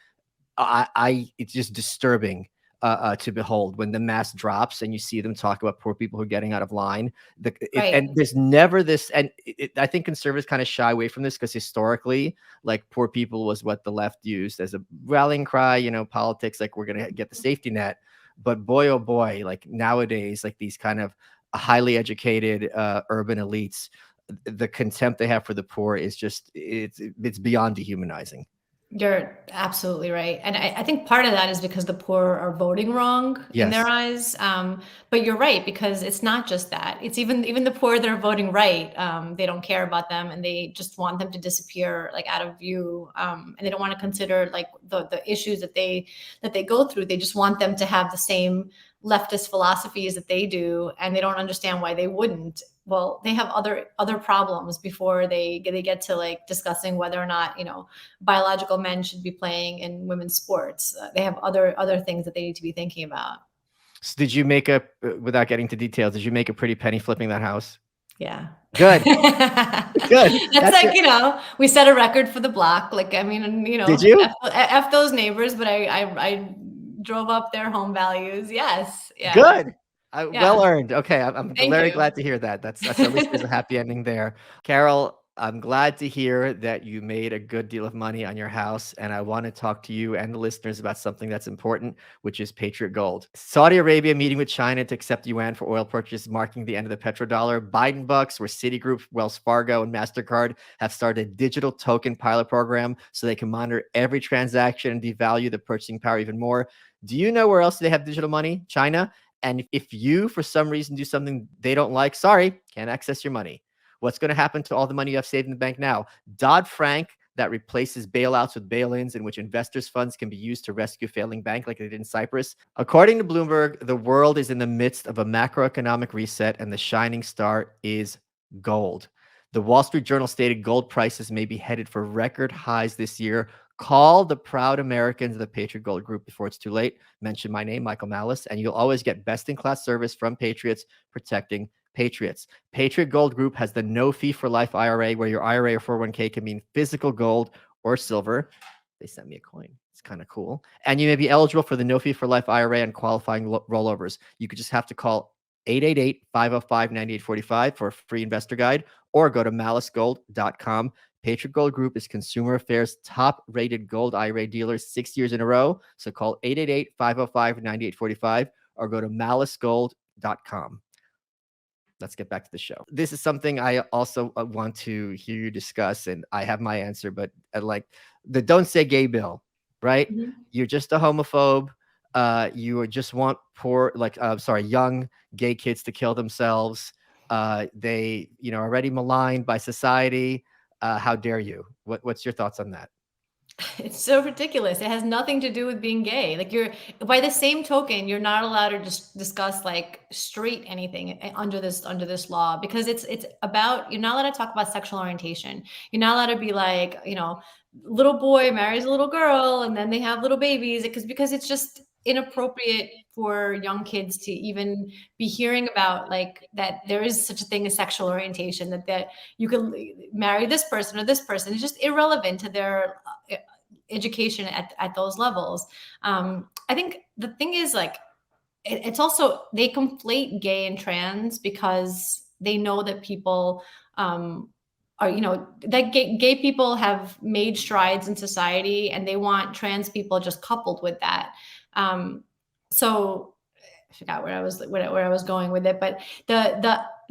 it's just disturbing to behold when the mask drops and you see them talk about poor people who are getting out of line. Right. And there's never this, and I think conservatives kind of shy away from this because historically, like poor people was what the left used as a rallying cry. Politics, like we're gonna get the safety net. But boy, oh boy, like nowadays, like these kind of highly educated urban elites, the contempt they have for the poor is just it's beyond dehumanizing. You're absolutely right. And I think part of that is because the poor are voting wrong in their Yes. eyes. But you're right, because it's not just that. It's even the poor that are voting right. They don't care about them and they just want them to disappear like out of view. And they don't want to consider like the issues that they go through. They just want them to have the same leftist philosophies that they do, and they don't understand why they wouldn't. Well, they have other problems before they get to like discussing whether or not biological men should be playing in women's sports. They have other things that they need to be thinking about. So did you make a without getting to details, did you make a pretty penny flipping that house? Yeah. Good, good. That's That's like, it. we set a record for the block. Like, I mean, Did you? F those neighbors, but I drove up their home values. Yes. Yeah. Good. Yeah. Well earned. Okay, I'm Thank very you. glad to hear that. That's at least there's a happy ending there. Carol, I'm glad to hear that you made a good deal of money on your house, and I want to talk to you and the listeners about something that's important, which is Patriot Gold. Saudi Arabia meeting with China to accept yuan for oil purchase, marking the end of the petrodollar. Biden bucks, where Citigroup, Wells Fargo, and MasterCard have started a digital token pilot program so they can monitor every transaction and devalue the purchasing power even more. Do you know where else they have digital money? China. And if you, for some reason, do something they don't like, sorry, can't access your money. What's going to happen to all the money you have saved in the bank now? Dodd-Frank, that replaces bailouts with bail-ins, in which investors' funds can be used to rescue failing bank like they did in Cyprus. According to Bloomberg, the world is in the midst of a macroeconomic reset, and the shining star is gold. The Wall Street Journal stated gold prices may be headed for record highs this year. Call the proud Americans of the Patriot Gold Group before it's too late. Mention my name, Michael Malice, and you'll always get best-in-class service from Patriots protecting Patriots. Patriot Gold Group has the no fee for life IRA, where your IRA or 401k can mean physical gold or silver. They sent me a coin. It's kind of cool. And you may be eligible for the no fee for life IRA and qualifying rollovers. You could just have to call 888-505-9845 for a free investor guide, or go to malicegold.com. Patriot Gold Group is Consumer Affairs' top-rated gold IRA dealer 6 years in a row. So call 888-505-9845 or go to malicegold.com. Let's get back to the show. This is something I also want to hear you discuss, and I have my answer, but like the don't say gay bill, right? Mhm. You're just a homophobe. You just want young gay kids to kill themselves. They, already maligned by society. How dare you? What's your thoughts on that? It's so ridiculous. It has nothing to do with being gay. Like by the same token, you're not allowed to just discuss like straight anything under this law, because it's about, you're not allowed to talk about sexual orientation. You're not allowed to be like, little boy marries a little girl and then they have little babies, because it's just inappropriate for young kids to even be hearing about like that there is such a thing as sexual orientation, that you can marry this person or this person. It's just irrelevant to their education at those levels. I think the thing is, like, it's also, they conflate gay and trans because they know that people are, that gay people have made strides in society, and they want trans people just coupled with that. So I forgot where I was going with it, but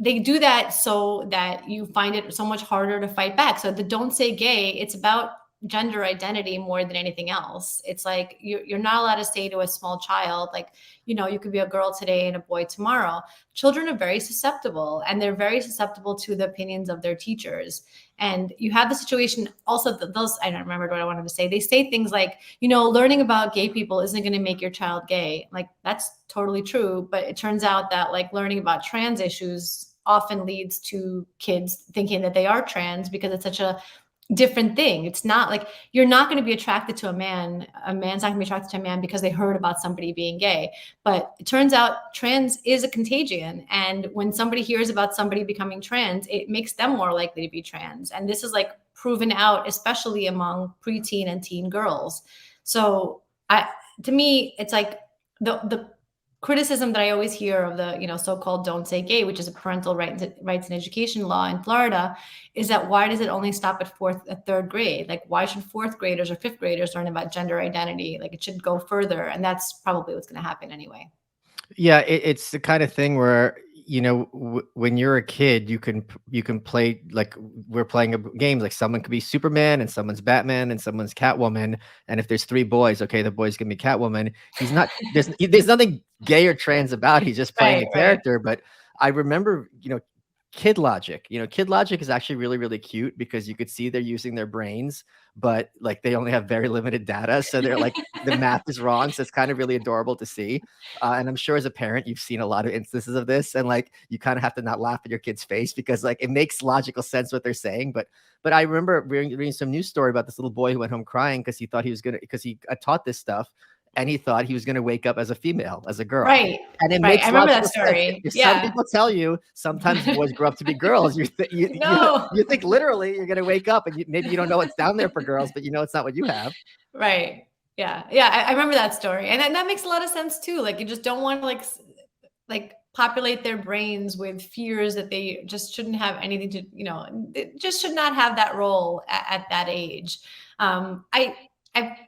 they do that so that you find it so much harder to fight back. So the "Don't Say Gay," it's about gender identity more than anything else. It's like you're not allowed to say to a small child, like, you could be a girl today and a boy tomorrow. Children are very susceptible, and they're very susceptible to the opinions of their teachers. And you have the situation also that I don't remember what I wanted to say. They say things like, learning about gay people isn't going to make your child gay. Like, that's totally true. But it turns out that, like, learning about trans issues often leads to kids thinking that they are trans because it's such a different thing. It's not like, you're not going to be attracted to a man. A man's not going to be attracted to a man because they heard about somebody being gay. But it turns out trans is a contagion. And when somebody hears about somebody becoming trans, it makes them more likely to be trans. And this is, like, proven out, especially among preteen and teen girls. So to me, it's like the criticism that I always hear of the, so-called "Don't Say Gay," which is a parental rights and education law in Florida, is that why does it only stop at third grade? Like, why should fourth graders or fifth graders learn about gender identity? Like, it should go further, and that's probably what's going to happen anyway. Yeah, it's the kind of thing where, when you're a kid, you can play, like, we're playing a game, like someone could be Superman and someone's Batman and someone's Catwoman. And if there's three boys, okay, the boy's gonna be Catwoman. He's not, there's nothing gay or trans about it. He's just playing a character. But I remember, Kid Logic. Kid Logic is actually really, really cute because you could see they're using their brains, but, like, they only have very limited data. So they're like, the math is wrong. So it's kind of really adorable to see. And I'm sure as a parent, you've seen a lot of instances of this, and, like, you kind of have to not laugh at your kid's face because, like, it makes logical sense what they're saying. But I remember reading some news story about this little boy who went home crying because he thought because he taught this stuff, and he thought he was going to wake up as a female, as a girl. Right. And it Right. makes I remember that logical sense. story. If Yeah. some people tell you sometimes boys grow up to be girls, you No. think literally you're going to wake up, and maybe you don't know what's down there for girls, but it's not what you have. Right. Yeah. Yeah. I remember that story. And that makes a lot of sense too. Like, you just don't want to, like populate their brains with fears that they just shouldn't have anything to, it just should not have that role at that age.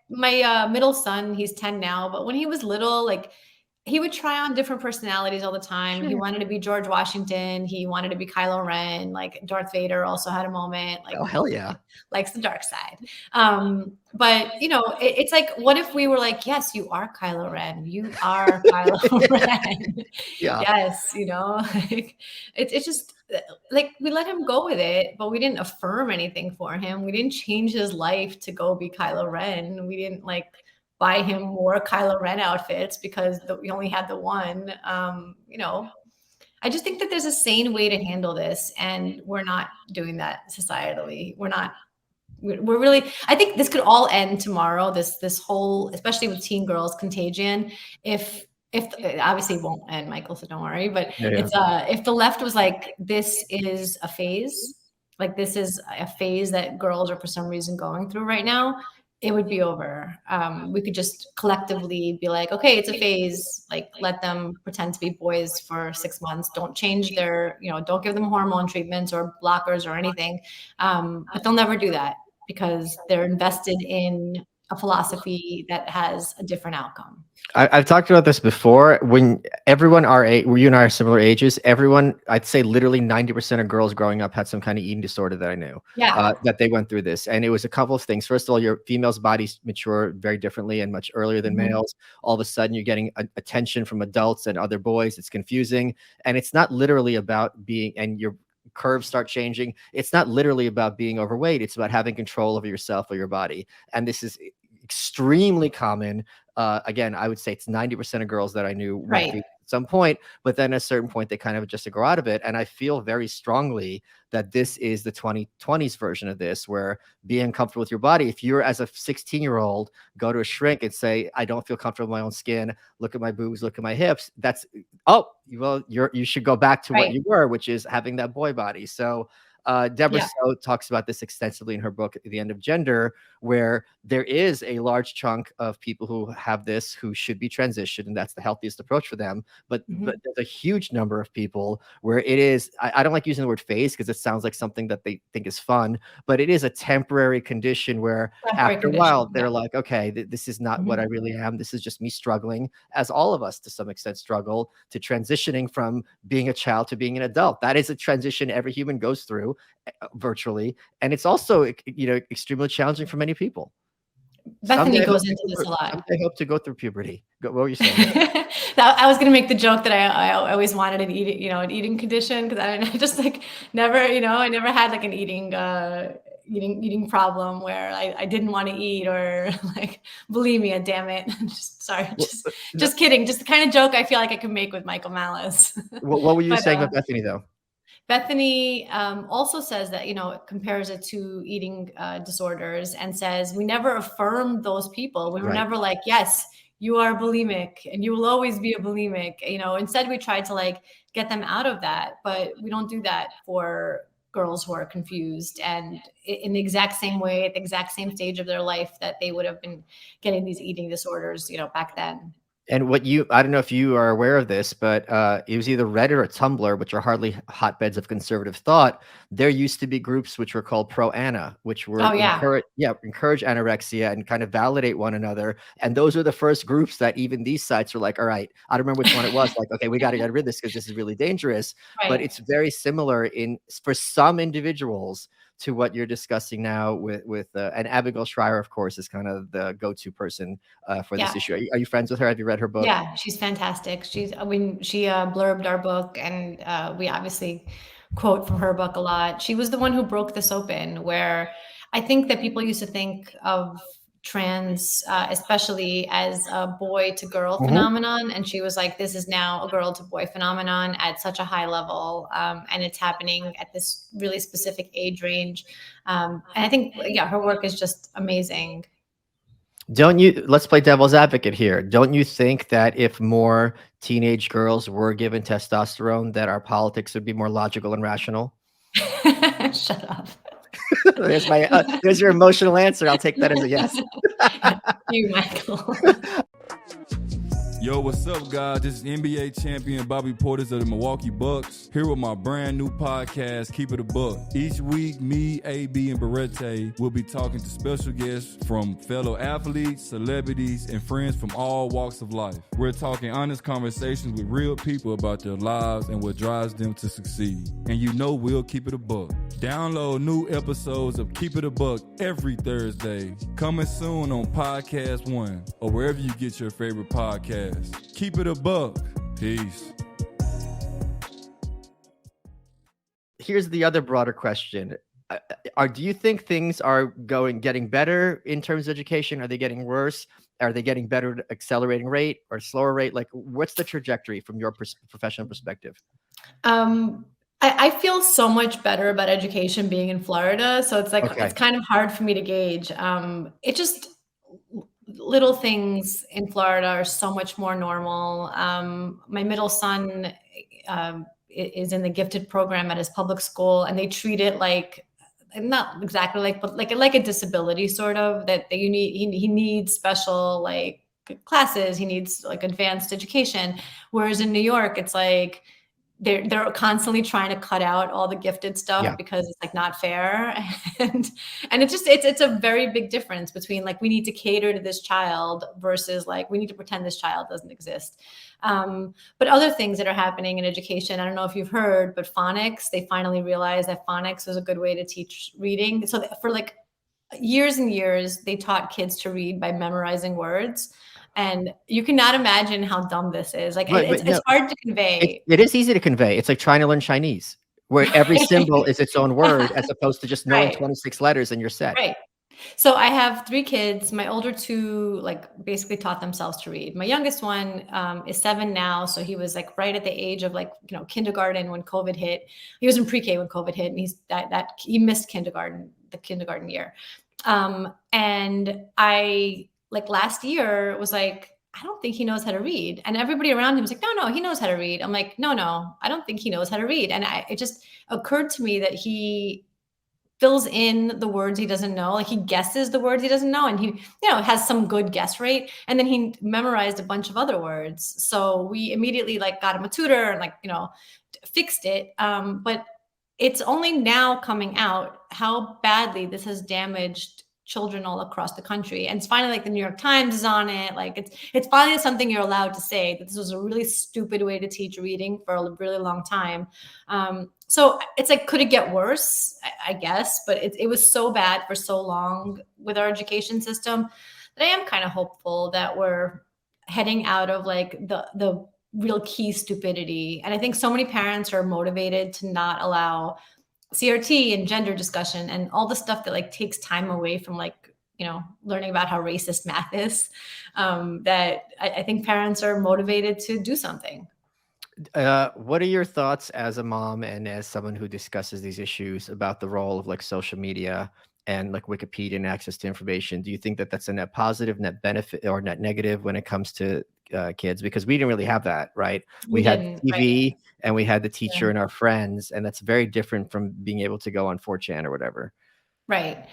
My middle son, he's 10 now, but when he was little, like, he would try on different personalities all the time. He wanted to be George Washington. He wanted to be Kylo Ren. Like, Darth Vader also had a moment. Like, Oh, hell yeah. Likes the dark side. But it's like, what if we were like, yes, you are Kylo Ren. You are Kylo Ren. Yeah. Yes, like, it's just like, we let him go with it, but we didn't affirm anything for him. We didn't change his life to go be Kylo Ren. We didn't, like, buy him more Kylo Ren outfits because we only had the one. I just think that there's a sane way to handle this, and we're not doing that societally. We're really, I think this could all end tomorrow. This whole, especially with teen girls, contagion. If obviously it won't end, Michael, so don't worry. But it's if the left was like, this is a phase, like, this is a phase that girls are for some reason going through right now, it would be over. We could just collectively be like, okay, it's a phase. Like, let them pretend to be boys for 6 months. Don't change their, don't give them hormone treatments or blockers or anything. But they'll never do that because they're invested in a philosophy that has a different outcome. I've talked about this before. When everyone our age, you and I are similar ages, everyone, I'd say literally 90% of girls growing up had some kind of eating disorder that I knew. Yeah. That they went through this. And it was a couple of things. First of all, your females' bodies mature very differently and much earlier than males. All of a sudden, you're getting attention from adults and other boys. It's confusing. And it's not literally about being, and your curves start changing. It's not literally about being overweight. It's about having control over yourself or your body. And this is extremely common. Again, I would say it's 90% of girls that I knew went through at some point, but then at a certain point, they kind of just grow out of it. And I feel very strongly that this is the 2020s version of this, where being comfortable with your body, if you're as a 16-year-old, go to a shrink and say, I don't feel comfortable with my own skin, look at my boobs, look at my hips, that's, oh, well, you should go back to what you were, which is having that boy body. So Deborah So talks about this extensively in her book, The End of Gender, where there is a large chunk of people who have this who should be transitioned, and that's the healthiest approach for them. But there's a huge number of people where it is, I don't like using the word phase because it sounds like something that they think is fun, but it is a temporary condition where after a while they're like, okay, this is not what I really am. This is just me struggling, as all of us to some extent struggle, to transitioning from being a child to being an adult. That is a transition every human goes through virtually. And it's also, extremely challenging for many people. Bethany goes into this a lot. I hope to go through puberty. What were you saying? I was going to make the joke that I always wanted an eating condition, because I just like never, I never had like an eating problem where I didn't want to eat, or like bulimia. Damn it! Just kidding. Just the kind of joke I feel like I could make with Michael Malice. What were you saying about Bethany though? Bethany also says that, it compares it to eating disorders, and says we never affirmed those people. We were never like, yes, you are bulimic and you will always be a bulimic. Instead we tried to like get them out of that, but we don't do that for girls who are confused and in the exact same way, at the exact same stage of their life that they would have been getting these eating disorders, back then. And I don't know if you are aware of this, but it was either Reddit or Tumblr, which are hardly hotbeds of conservative thought. There used to be groups which were called pro-ana, which were encourage anorexia and kind of validate one another. And those are the first groups that even these sites were like, all right, I don't remember which one it was. Like, okay, we got to get rid of this because this is really dangerous. Right. But it's very similar for some individuals to what you're discussing now with and Abigail Schreier, of course, is kind of the go-to person for this issue. Are you friends with her? Have you read her book? Yeah, she's fantastic. She blurbed our book, and we obviously quote from her book a lot. She was the one who broke this open, where I think that people used to think of trans, especially as a boy to girl phenomenon. And she was like, this is now a girl to boy phenomenon at such a high level. And it's happening at this really specific age range. And I think, her work is just amazing. Let's play devil's advocate here. Don't you think that if more teenage girls were given testosterone, that our politics would be more logical and rational? Shut up. There's your emotional answer. I'll take that as a yes. You, Michael. Yo, what's up, guys? This is NBA champion Bobby Portis of the Milwaukee Bucks, here with my brand new podcast, Keep It a Buck. Each week, me, AB, and Berete will be talking to special guests from fellow athletes, celebrities, and friends from all walks of life. We're talking honest conversations with real people about their lives and what drives them to succeed. And we'll keep it a buck. Download new episodes of Keep It a Buck every Thursday. Coming soon on Podcast One or wherever you get your favorite podcast. Keep it a buck. Peace. Here's the other broader question. Do you think things are getting better in terms of education? Are they getting worse? Are they getting better at accelerating rate or slower rate? Like, what's the trajectory from your professional perspective? I feel so much better about education being in Florida. So it's like, It's kind of hard for me to gauge. It just, little things in Florida are so much more normal. My middle son is in the gifted program at his public school, and they treat it like, not exactly like, but like a disability sort of, that he needs special like classes. He needs like advanced education. Whereas in New York, it's like, they're constantly trying to cut out all the gifted stuff because it's like not fair. And it's a very big difference between like, we need to cater to this child versus like, we need to pretend this child doesn't exist. But other things that are happening in education, I don't know if you've heard, but Phonics, they finally realized that Phonics was a good way to teach reading. So for like years and years, they taught kids to read by memorizing words. And you cannot imagine how dumb this is. Like, it's hard to convey. It is easy to convey. It's like trying to learn Chinese, where every symbol is its own word, as opposed to just knowing 26 letters and you're set. Right. So I have 3 kids. My older 2, like, basically taught themselves to read. My youngest one is 7 now. So he was like right at the age of like, kindergarten when COVID hit. He was in pre-K when COVID hit, and he missed the kindergarten year. And I, like last year, was like, I don't think he knows how to read. And everybody around him was like, no, he knows how to read. I'm like, no, I don't think he knows how to read. And it just occurred to me that he fills in the words he doesn't know. Like he guesses the words he doesn't know. And he, has some good guess rate. And then he memorized a bunch of other words. So we immediately got him a tutor and fixed it. But it's only now coming out how badly this has damaged children all across the country. And it's finally the New York Times is on it. It's finally something you're allowed to say, that this was a really stupid way to teach reading for a really long time. So it's could it get worse? I guess, but it was so bad for so long with our education system that I am kind of hopeful that we're heading out of the real key stupidity. And I think so many parents are motivated to not allow CRT and gender discussion and all the stuff that takes time away from learning about how racist math is, that I think parents are motivated to do something. What are your thoughts as a mom and as someone who discusses these issues about the role of social media and Wikipedia and access to information? Do you think that that's a net positive, net benefit, or net negative when it comes to kids? Because we didn't really have that, right? We had TV, right, and we had the teacher and our friends, and that's very different from being able to go on 4chan or whatever. Right.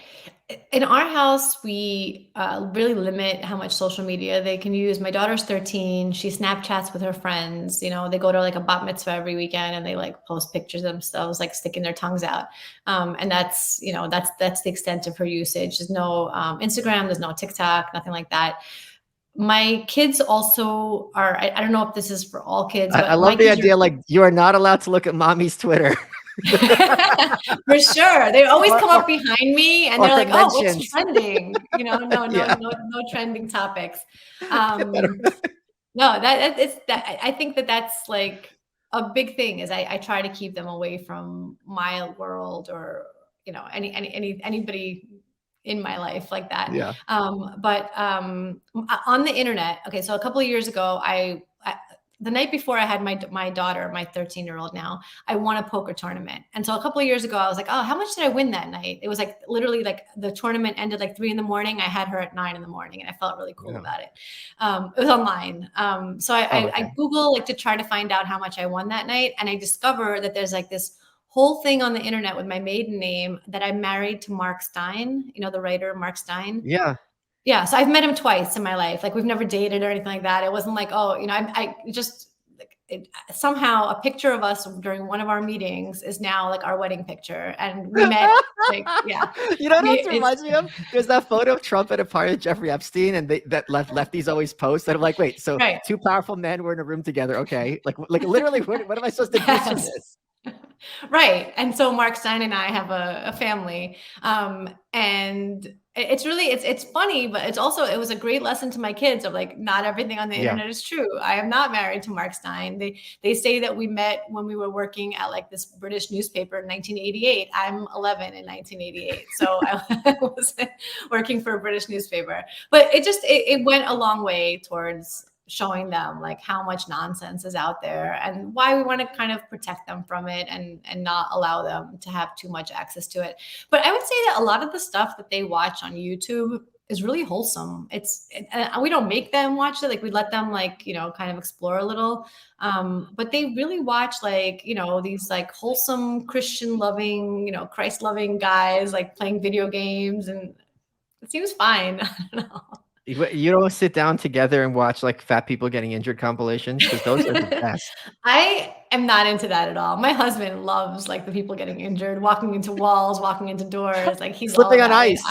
In our house, we really limit how much social media they can use. My daughter's 13. She Snapchats with her friends. They go to a bat mitzvah every weekend and they post pictures of themselves sticking their tongues out. And that's the extent of her usage. There's no Instagram, there's no TikTok, nothing like that. My kids also are, I don't know if this is for all kids. But I love the idea you are not allowed to look at mommy's Twitter. For sure. They always come up behind me and they're like, oh, what's trending? No trending topics. No, I think that's a big thing is I try to keep them away from my world or, anybody in my life like that. Yeah. But on the internet, okay. So a couple of years ago, the night before I had my daughter, my 13-year-old now, I won a poker tournament. And so a couple of years ago, I was like, oh, how much did I win that night? It was literally the tournament ended 3 a.m. I had her at 9 a.m. and I felt really cool about it. It was online. So I Google to try to find out how much I won that night. And I discovered that there's this whole thing on the internet with my maiden name that I'm married to Mark Stein, the writer Mark Stein. Yeah. Yeah. So I've met him twice in my life. We've never dated or anything like that. It wasn't I just somehow a picture of us during one of our meetings is now our wedding picture. And we met yeah. You know what it reminds me of? There's that photo of Trump at a party with Jeffrey Epstein and that lefties always post that I'm wait, so right. Two powerful men were in a room together. Okay. Literally, what am I supposed to do from this? Right. And so Mark Stein and I have a family. And it's really, it's funny, but it was a great lesson to my kids of not everything on the internet is true. I am not married to Mark Stein. They say that we met when we were working at this British newspaper in 1988. I'm 11 in 1988. So I was working for a British newspaper, but it went a long way towards showing them how much nonsense is out there and why we want to kind of protect them from it and not allow them to have too much access to it. But I would say that a lot of the stuff that they watch on YouTube is really wholesome. We don't make them watch it. We let them kind of explore a little. But they really watch these wholesome Christian loving, Christ loving guys playing video games, and it seems fine. I don't know. You don't sit down together and watch fat people getting injured compilations, because those are the best. I am not into that at all. My husband loves the people getting injured, walking into walls, walking into doors. He's slipping on ice.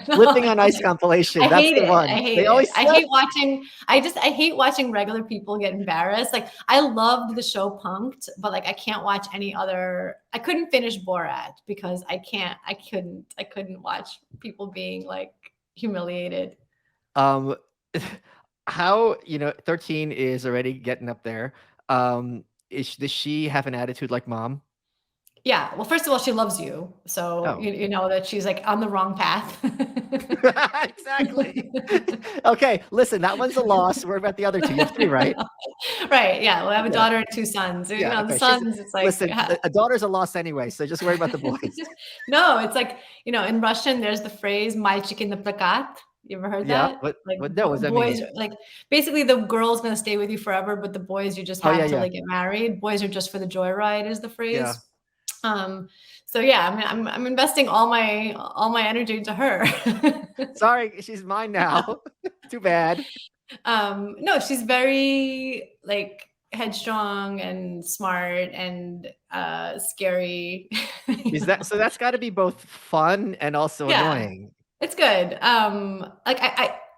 Slipping on ice compilation. That's the one. I hate it. I hate watching regular people get embarrassed. I loved the show Punk'd, but I can't watch any other. I couldn't finish Borat because I couldn't watch people being humiliated. How 13 is already getting up there. Does she have an attitude like mom? Yeah. Well, first of all, she loves you. So you know that she's on the wrong path. Exactly. Okay. Listen, that one's a loss. We're about the other two. You have 3, right? Right. Yeah. Well, I have a daughter and 2 sons. Yeah, the sons, it's listen, a daughter's a loss anyway. So just worry about the boys. No, it's in Russian, there's the phrase "Мальчики напрокат," You ever heard Yeah. that? What Like what that was that mean? boys, like basically the girl's gonna stay with you forever, but the boys you just Oh, yeah, have till yeah. they get married. Boys are just for the joyride is the Yeah. phrase. So yeah, I mean, I'm investing all my energy into her. Sorry, she's mine now. Too bad. No, she's very like headstrong and smart and scary. Is that so? That's got to be both fun and also Yeah, annoying. it's good. Like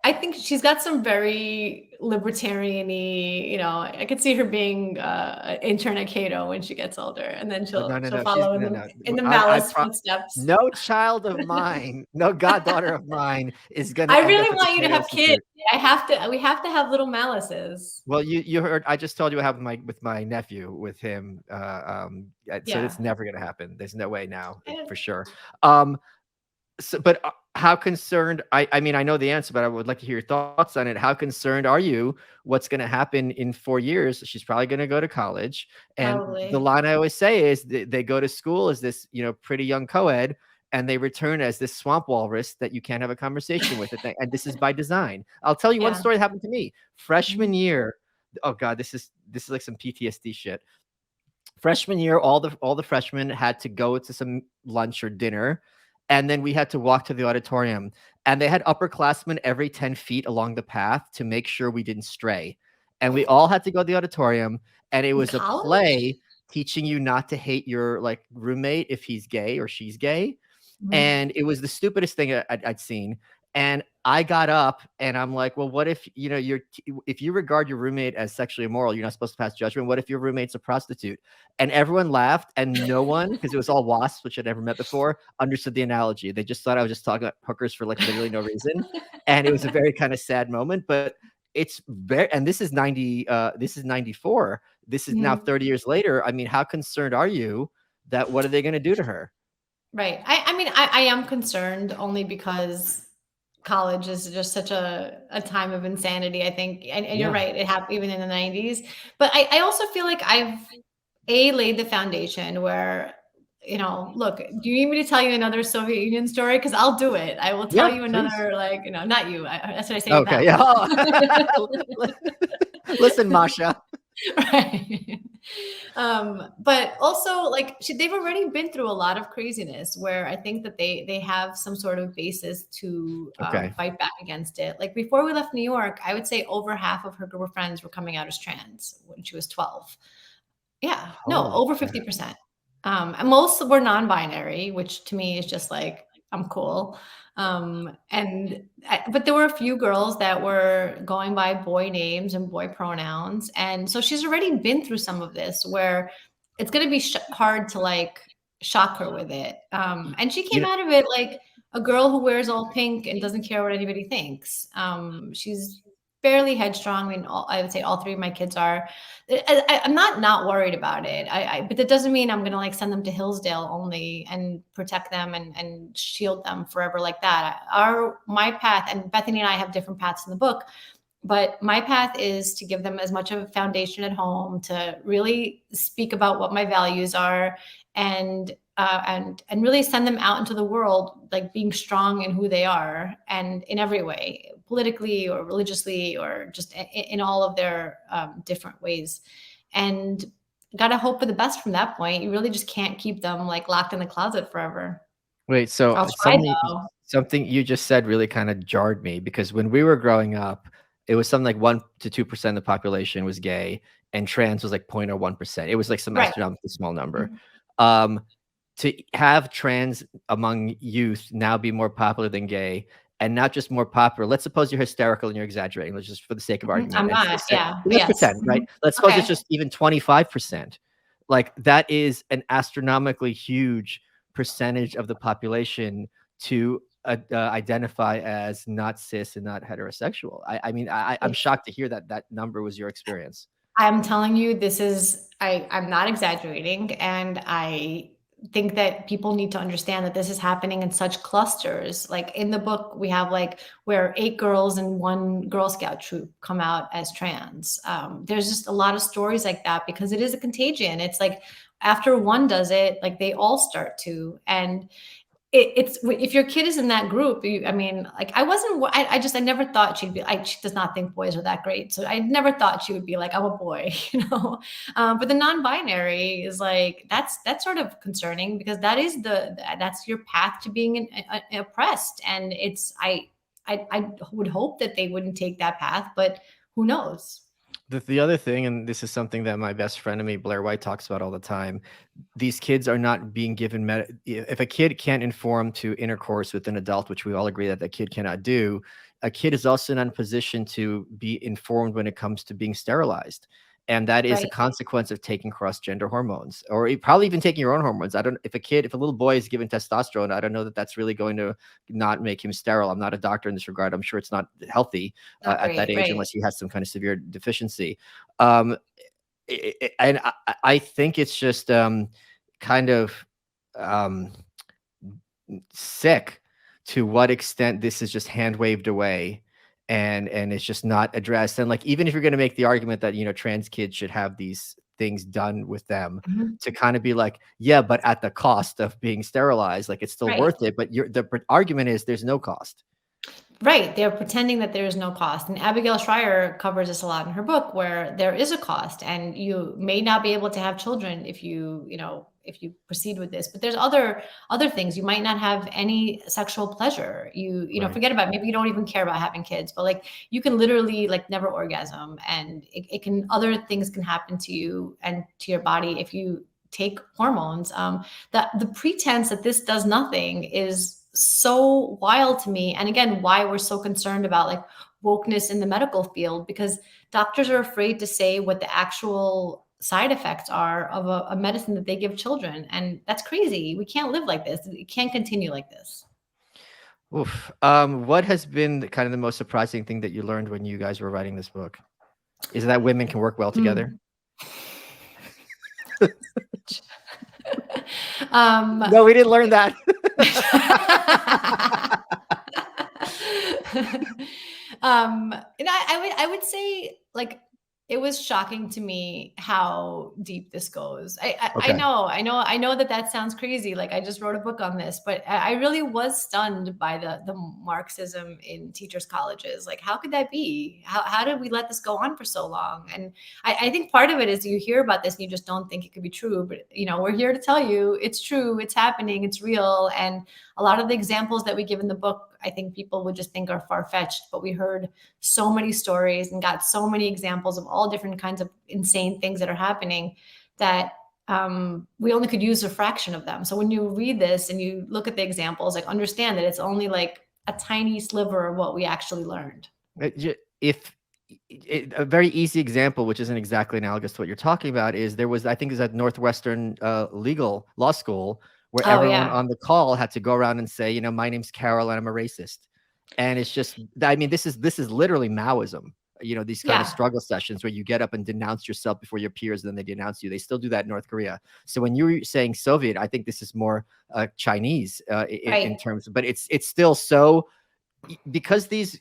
I think she's got some very libertarian-y, I could see her being an intern at Cato when she gets older, and then Oh, no, she'll no, she'll no. She's follow no, no. in the I Malice footsteps. no child of mine, no goddaughter of mine is going I to end up really at the want you to Cato have kids. Institute. We have to have little Malices. Well, you heard. I just told you what happened with my nephew, with him. So Yeah. it's never going to happen. There's no way now, I- for sure. So, but how concerned? I mean, I know the answer, but I would like to hear your thoughts on it. How concerned are you? What's going to happen in 4 years? She's probably going to go to college, and the Probably. line I always say is they go to school as this, pretty young co-ed, and they return as this swamp walrus that you can't have a conversation with. And this is by design. I'll tell you one Yeah. story that happened to me freshman Mhm. year. Oh God, this is like some PTSD shit. Freshman year, all the freshmen had to go to some lunch or dinner, and then we had to walk to the auditorium. And they had upperclassmen every 10 feet along the path to make sure we didn't stray. And we all had to go to the auditorium, and it In was a college? play teaching you not to hate your like roommate if he's gay or she's gay. Mhm. And it was the stupidest thing I'd seen. And I got up and I'm like, well, what if, if you regard your roommate as sexually immoral, you're not supposed to pass judgment. What if your roommate's a prostitute? And everyone laughed, and no one, because it was all WASPs, which I'd never met before, understood the analogy. They just thought I was just talking about hookers for like literally no reason. And it was a very kind of sad moment, but it's very, and this is 94. This is now Mhm. 30 years later. I mean, how concerned are you that what are they going to do to her? Right. I mean, I am concerned only because college is just such a time of insanity, I think. And you're Yeah. right, it happened even in the 90s. But I also feel like I've laid the foundation where, look, do you need me to tell you another Soviet Union story? Because I'll do it. I will tell Yeah, you please. another, like, not you. That's what I say to Okay. them. Yeah. Oh. Listen, Masha. Right. But also like they've already been through a lot of craziness where I think that they have some sort of basis to Okay. fight back against it. Like before we left New York, I would say over half of her group of friends were coming out as trans when she was 12. Yeah, no, Holy over crap. 50%. And most were non-binary, which to me is just like, I'm cool. But there were a few girls that were going by boy names and boy pronouns. And so she's already been through some of this where it's going to be hard to like shock her with it. And she You came know, out of it like a girl who wears all pink and doesn't care what anybody thinks. She's fairly headstrong. I mean, I would say all three of my kids are. I'm not worried about it. But that doesn't mean I'm gonna like send them to Hillsdale only and protect them and shield them forever like that. My path, and Bethany and I have different paths in the book, but my path is to give them as much of a foundation at home to really speak about what my values are and really send them out into the world like being strong in who they are and in every way, politically or religiously or just in all of their different ways. And gotta hope for the best from that point. You really just can't keep them like locked in the closet forever. wait, so I'll try though. something you just said really kind of jarred me, because when we were growing up, it was something like 1 to 2% of the population was gay, and trans was like 0.01%. It was like some Right. astronomically small number. Mhm. To have trans among youth now be more popular than gay, and not just more popular. Let's suppose you're hysterical and you're exaggerating. Let's just, for the sake of argument, I'm and not, yeah. let's Yes. pretend, right? Mhm. Let's suppose it's Okay. just even 25%. Like that is an astronomically huge percentage of the population to identify as not cis and not heterosexual. I mean, I'm shocked to hear that number was your experience. I'm telling you, I'm not exaggerating. And I think that people need to understand that this is happening in such clusters. Like in the book, we have like where 8 girls and 1 Girl Scout troop come out as trans. There's just a lot of stories like that because it is a contagion. It's like after one does it, like they all start to. And it's if your kid is in that group, I mean, like I never thought she'd be like, she does not think boys are that great. So I never thought she would be like, I'm a boy, but the non-binary is like, that's sort of concerning, because that is that's your path to being oppressed. And I would hope that they wouldn't take that path, but who knows? The other thing, and this is something that my best friend of me, Blair White, talks about all the time, these kids are not being given if a kid can't inform to intercourse with an adult, which we all agree that kid cannot do, a kid is also not in a position to be informed when it comes to being sterilized. And that is a consequence of taking cross-gender hormones, or probably even taking your own hormones. If a little boy is given testosterone, I don't know that that's really going to not make him sterile. I'm not a doctor in this regard. I'm sure it's not healthy at that age, unless he has some kind of severe deficiency. And I think it's just kind of sick to what extent this is just hand waved away. And it's just not addressed. And like, even if you're going to make the argument that, trans kids should have these things done with them, to kind of be like, yeah, but at the cost of being sterilized, like it's still worth it. But the argument is there's no cost. Right. They're pretending that there is no cost. And Abigail Schreier covers this a lot in her book, where there is a cost, and you may not be able to have children if you proceed with this. But there's other things. You might not have any sexual pleasure. You know, forget about it. Maybe you don't even care about having kids, but like you can literally like never orgasm, and other things can happen to you and to your body if you take hormones. That the pretense that this does nothing is so wild to me. And again, why we're so concerned about like wokeness in the medical field, because doctors are afraid to say what the actual side effects are of a medicine that they give children. And that's crazy. We can't live like this. It can't continue like this. Oof. What has been kind of the most surprising thing that you learned when you guys were writing this book? Is that women can work well together? No, we didn't learn that. And I would say, like, it was shocking to me how deep this goes. I know that sounds crazy. Like, I just wrote a book on this, but I really was stunned by the Marxism in teachers' colleges. Like, how could that be? How did we let this go on for so long? And I think part of it is you hear about this and you just don't think it could be true. But, we're here to tell you it's true, it's happening, it's real. And a lot of the examples that we give in the book, I think people would just think are far-fetched, but we heard so many stories and got so many examples of all different kinds of insane things that are happening that we only could use a fraction of them. So when you read this and you look at the examples, like, understand that it's only like a tiny sliver of what we actually learned. A very easy example, which isn't exactly analogous to what you're talking about, is I think it was at Northwestern law school, where everyone on the call had to go around and say, my name's Carol and I'm a racist. And it's just, I mean, this is literally Maoism, these kind of struggle sessions where you get up and denounce yourself before your peers, and then they denounce you. They still do that in North Korea. So when you're saying Soviet, I think this is more Chinese in terms, but it's still so, because these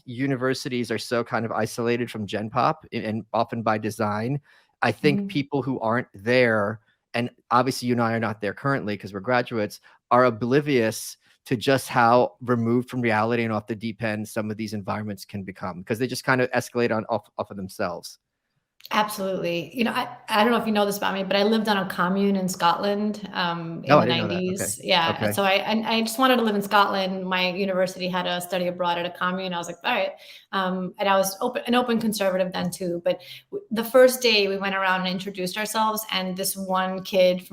universities are so kind of isolated from Gen Pop, and often by design, I think people who aren't there, and obviously you and I are not there currently because we're graduates, are oblivious to just how removed from reality and off the deep end some of these environments can become, because they just kind of escalate off of themselves. Absolutely. I don't know if you know this about me, but I lived on a commune in Scotland in the 90s. Okay. Yeah. Okay. So I just wanted to live in Scotland. My university had a study abroad at a commune. I was like, all right. And I was an open conservative then too. But the first day we went around and introduced ourselves, and this one kid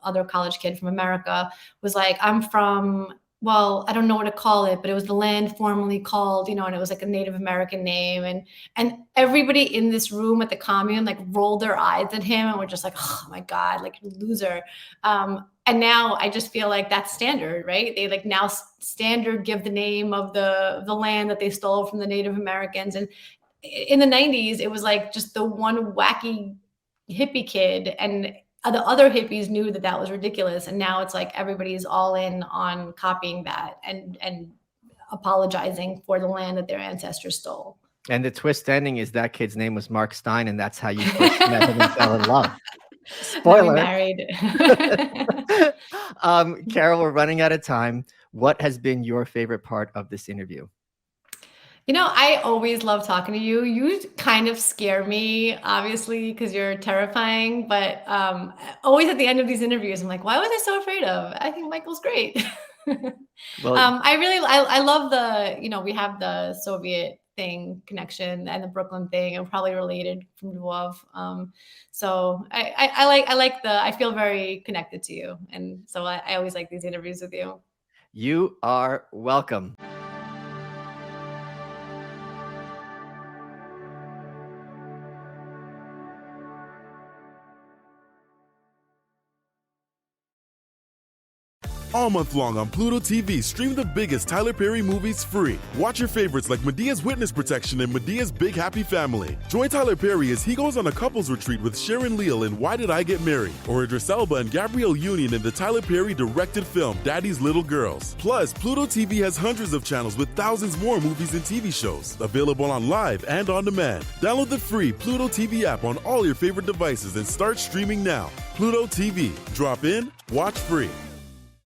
other college kid from America was like, I'm from, well, I don't know what to call it, but it was the land formerly called, and it was like a Native American name. And everybody in this room at the commune like rolled their eyes at him and were just like, oh my God, like, loser. And now I just feel like that's standard, right? They like now standard give the name of the land that they stole from the Native Americans. And in the 90s, it was like just the one wacky hippie kid, and the other hippies knew that was ridiculous. And now it's like everybody's all in on copying that and apologizing for the land that their ancestors stole. And the twist ending is that kid's name was Mark Stein, and that's how you first met him and fell in love. Spoiler. Married. Karol, we're running out of time. What has been your favorite part of this interview? I always love talking to you. You kind of scare me, obviously, because you're terrifying. But always at the end of these interviews, I'm like, why was I so afraid of? I think Michael's great. Well, I love we have the Soviet thing connection and the Brooklyn thing, and probably related from Lvov. So I feel very connected to you. And so I always like these interviews with you. you are welcome. All month long on Pluto TV, stream the biggest Tyler Perry movies free. Watch your favorites like Medea's Witness Protection and Medea's Big Happy Family. Join Tyler Perry as he goes on a couples retreat with Sharon Leal in Why Did I Get Married? Or Idris Elba and Gabrielle Union in the Tyler Perry directed film Daddy's Little Girls. Plus, Pluto TV has hundreds of channels with thousands more movies and TV shows. Available on live and on demand. Download the free Pluto TV app on all your favorite devices and start streaming now. Pluto TV. Drop in, watch free.